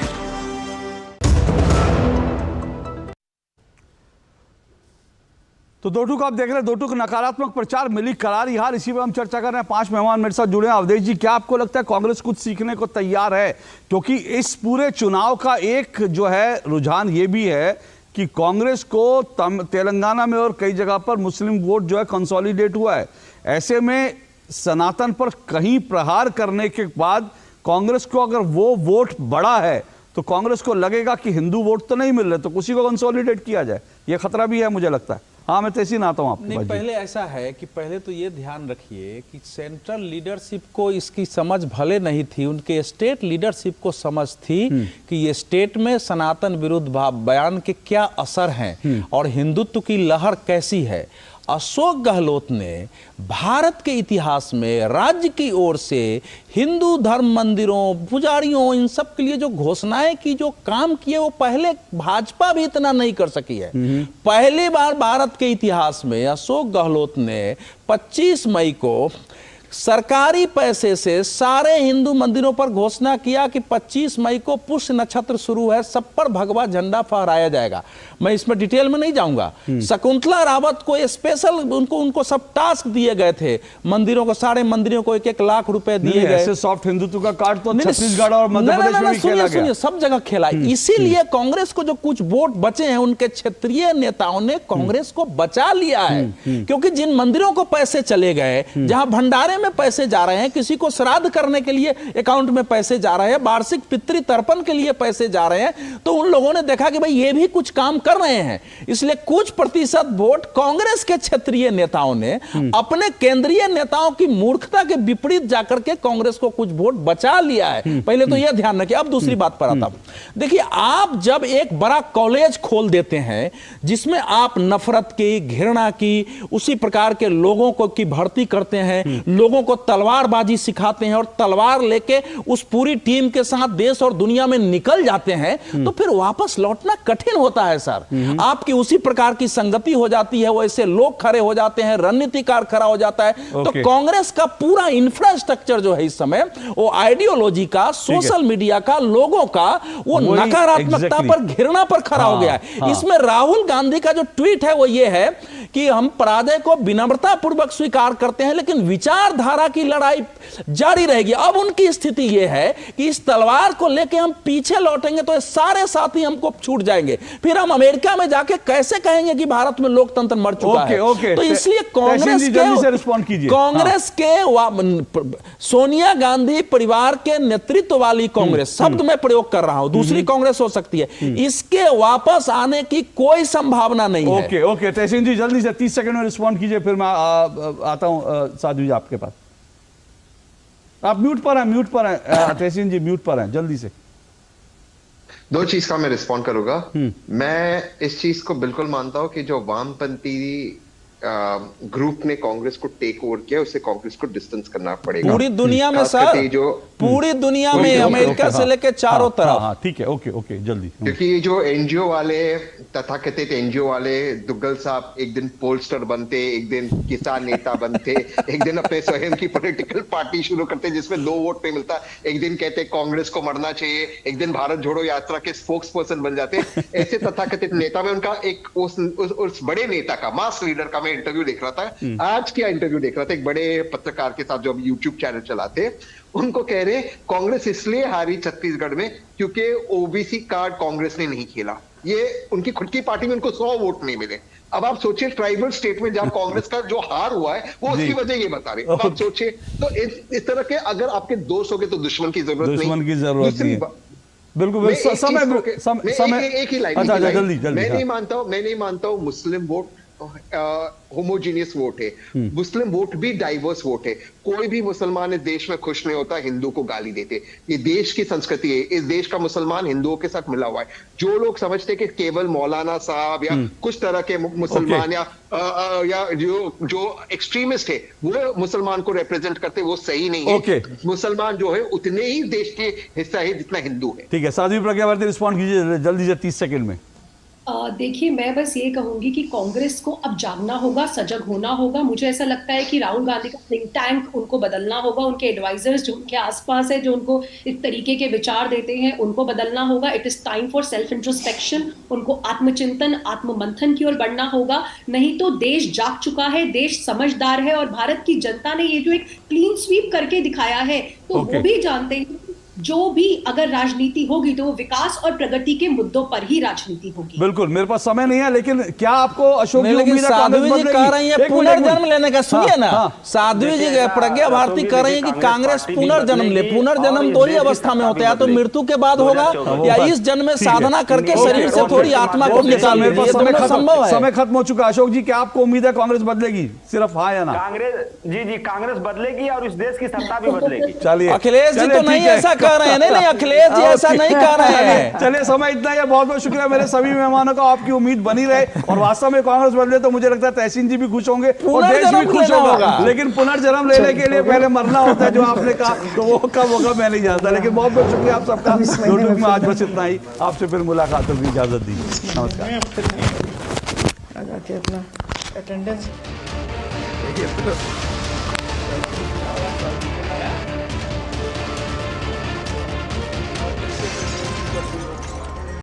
तो दो टूक आप देख रहे हैं, दो टूक नकारात्मक प्रचार मिली करारी हार। इसी पर हम चर्चा कर रहे हैं। 5 मेहमान मेरे साथ जुड़े हैं। अवधेश जी, क्या आपको लगता है कांग्रेस कुछ सीखने को तैयार है? क्योंकि इस पूरे चुनाव का एक जो है रुझान ये भी है कि कांग्रेस को तेलंगाना में और कई जगह पर मुस्लिम वोट जो है कंसोलिडेट हुआ है। ऐसे में सनातन पर कहीं प्रहार करने के बाद कांग्रेस को अगर वो वोट बड़ा है तो कांग्रेस को लगेगा कि हिंदू वोट तो नहीं मिल रहे, तो उसी को कंसोलिडेट किया जाए। ये खतरा भी है मुझे लगता है। हाँ, मैं तैसी ना आता हूँ आपको। नहीं, पहले ऐसा है कि पहले तो ये ध्यान रखिए कि सेंट्रल लीडरशिप को इसकी समझ भले नहीं थी, उनके स्टेट लीडरशिप को समझ थी कि ये स्टेट में सनातन विरुद्ध बयान के क्या असर हैं और हिंदुत्व की लहर कैसी है। अशोक गहलोत ने भारत के इतिहास में राज्य की ओर से हिंदू धर्म मंदिरों, पुजारियों, इन सब के लिए जो घोषणाएं की, जो काम किए, वो पहले भाजपा भी इतना नहीं कर सकी है। पहली बार भारत के इतिहास में अशोक गहलोत ने 25 मई को सरकारी पैसे से सारे हिंदू मंदिरों पर घोषणा किया कि 25 मई को पुष्य नक्षत्र शुरू है, सब पर भगवा झंडा फहराया जाएगा। मैं इसमें डिटेल में नहीं जाऊंगा। शकुंतला रावत को स्पेशल उनको सब टास्क दिए गए थे। मंदिरों को, सारे मंदिरों को 1-1 लाख रुपए दिए गए। ऐसे सॉफ्ट हिंदुत्व का कार्ड तो छत्तीसगढ़ और मध्य प्रदेश में भी खेला गया। सब जगह खेला। इसीलिए कांग्रेस को जो कुछ वोट बचे हैं, उनके क्षेत्रीय नेताओं ने कांग्रेस को बचा लिया है। क्योंकि जिन मंदिरों को पैसे चले गए, जहां भंडारे में पैसे जा रहे हैं, किसी को श्राद्ध करने के लिए अकाउंट में पैसे जा रहे हैं, वार्षिक पितृ तर्पण के लिए पैसे जा रहे हैं, तो उन लोगों ने देखा कि भाई ये भी कुछ काम कर रहे हैं। इसलिए कुछ प्रतिशत वोट कांग्रेस के क्षेत्रीय नेताओं ने अपने केंद्रीय नेताओं की मूर्खता के विपरीत जाकर के कांग्रेस को कुछ वोट बचा लिया है। पहले तो यह ध्यान रखिए। अब दूसरी बात पर आता हूं। देखिए, आप जब एक बड़ा कॉलेज खोल देते हैं जिसमें आप नफरत की, घृणा की, उसी प्रकार के लोगों को की भर्ती करते हैं, लोगों को तलवारबाजी सिखाते हैं और तलवार लेके उस पूरी टीम के साथ देश और दुनिया में निकल जाते हैं, तो फिर वापस लौटना कठिन होता है सर। आपकी उसी प्रकार की संगति हो जाती है, वैसे लोग खड़े हो जाते हैं, रणनीतिकार खड़ा हो जाता है। तो कांग्रेस का पूरा इंफ्रास्ट्रक्चर जो है इस समय, वो आइडियोलॉजी का, सोशल मीडिया का, लोगों का, वो नकारात्मकता पर, घृणा पर खड़ा हो गया है। इसमें राहुल गांधी का जो ट्वीट है वो ये है कि हम पराजय को विनम्रता पूर्वक स्वीकार करते हैं, लेकिन विचारधारा की लड़ाई जारी रहेगी। अब उनकी स्थिति यह है कि इस तलवार को लेकर हम पीछे लौटेंगे तो सारे साथी हमको छूट जाएंगे, फिर हम अमेरिका में जाके कैसे कहेंगे कि भारत में लोकतंत्र मर चुका है। तो इसलिए कांग्रेस के सोनिया गांधी परिवार के नेतृत्व वाली कांग्रेस, शब्द में प्रयोग कर रहा हूं, दूसरी कांग्रेस हो सकती है, इसके वापस आने की कोई संभावना नहीं है। ओके तहसीन जी, जल्दी से 30 सेकंड में रिस्पॉन्ड कीजिए, फिर मैं आता हूं साधु जी आपके पास। आप म्यूट पर हैं तहसीन जी, म्यूट पर हैं, जल्दी से। 2 चीज का मैं रिस्पॉन्ड करूंगा। मैं इस चीज को बिल्कुल मानता हूं कि जो वामपंथी ग्रुप ने कांग्रेस को टेक ओवर किया, उसे कांग्रेस को डिस्टेंस करना पड़ेगा पूरी दुनिया में सर, पूरी दुनिया में, अमेरिका से लेकर चारों तरफ। ठीक है, ओके जल्दी। क्योंकि जो एनजीओ वाले, तथाकथित एनजीओ वाले, दुग्गल साहब एक दिन पोलस्टर बनते, एक दिन किसान नेता बनते, एक दिन अपने स्वयं की पॉलिटिकल पार्टी शुरू करते जिसमें 2 वोट नहीं मिलता, एक दिन कहते कांग्रेस को मरना चाहिए, एक दिन भारत जोड़ो यात्रा के स्पोक्स पर्सन बन जाते। ऐसे तथाकथित नेता में उनका एक उस बड़े नेता का, मास लीडर का इंटरव्यू देख रहा था, आज क्या इंटरव्यू देख रहा था एक बड़े पत्रकार के साथ जो अभी यूट्यूब चैनल चलाते, उनको कह रहे कांग्रेस इसलिए हारी छत्तीसगढ़ में क्योंकि ओबीसी कार्ड कांग्रेस ने नहीं खेला। ये उनकी खुद की पार्टी में उनको 100 वोट नहीं मिले। अब आप सोचिए, ट्राइबल स्टेट में जहां कांग्रेस का जो हार हुआ है वो उसकी वजह ये बता रहे। अब आप सोचिए, तो इस तरह के अगर आपके दोस्त हो गए तो दुश्मन की जरूरत नहीं। बिल्कुल समय एक ही लाइन, मैं नहीं मानता हूं मुस्लिम वोट होमोजीनियस वोट है, मुस्लिम वोट भी डाइवर्स वोट है। कोई भी मुसलमान इस देश में खुश नहीं होता हिंदू को गाली देते। ये देश की संस्कृति है, इस देश का मुसलमान हिंदुओं के साथ मिला हुआ है। जो लोग समझते कि केवल मौलाना साहब या कुछ तरह के मुसलमान या जो एक्सट्रीमिस्ट है वो मुसलमान को रिप्रेजेंट करते, वो सही नहीं है। मुसलमान जो है उतने ही देश के हिस्सा है जितना हिंदू है। ठीक है, साध्वी प्रज्ञा भारती रिस्पॉन्ड कीजिए जल्दी से 30 सेकंड में। देखिए, मैं बस ये कहूंगी कि कांग्रेस को अब जागना होगा, सजग होना होगा। मुझे ऐसा लगता है कि राहुल गांधी का थिंक टैंक उनको बदलना होगा, उनके एडवाइजर्स जो उनके आसपास है, जो उनको इस तरीके के विचार देते हैं, उनको बदलना होगा। It is time for self introspection. उनको आत्मचिंतन, आत्ममंथन की ओर बढ़ना होगा। नहीं तो देश जाग चुका है, देश समझदार है, और भारत की जनता ने ये जो एक क्लीन स्वीप करके दिखाया है, तो वो भी जानते हैं जो भी अगर राजनीति होगी तो वो विकास और प्रगति के मुद्दों पर ही राजनीति होगी। बिल्कुल, मेरे पास समय नहीं है, लेकिन क्या आपको अशोक जी लेकिन साध्वी जी कह रही है पुनर्जन्म लेने का, सुनिए ना, साध्वी जी प्रज्ञा भारती कह रही है कि कांग्रेस पुनर्जन्म ले। पुनर्जन्म दो ही अवस्था में होता है, तो मृत्यु के बाद होगा या इस जन्म में साधना करके शरीर से थोड़ी आत्मा को निकाल लीजिए। संभव है। समय खत्म हो चुका। अशोक जी, क्या आपको उम्मीद है कांग्रेस बदलेगी? सिर्फ हाँ या ना? कांग्रेस बदलेगी और इस देश की सत्ता भी बदलेगी। चलिए, अखिलेश जी तो नहीं ऐसा कह रहे हैं। नहीं, अखिलेश जी ऐसा नहीं कह रहे हैं। चलिए, समय इतना ही है। बहुत बहुत शुक्रिया मेरे सभी मेहमानों का। आपकी उम्मीद बनी रहे और वास्तव में कांग्रेस बदले तो मुझे लगता है तहसीन जी भी खुश होंगे और देश भी खुश होगा। लेकिन पुनर्जन्म लेने के लिए पहले मरना होता है, जो आपने कहा, तो वो कब होगा मैं नहीं जानता। लेकिन बहुत बहुत शुक्रिया आप सबका। यूट्यूब में आज बस इतना ही। आपसे फिर मुलाकात होगी। इजाजत दीजिए। नमस्कार। अपना अटेंडेंस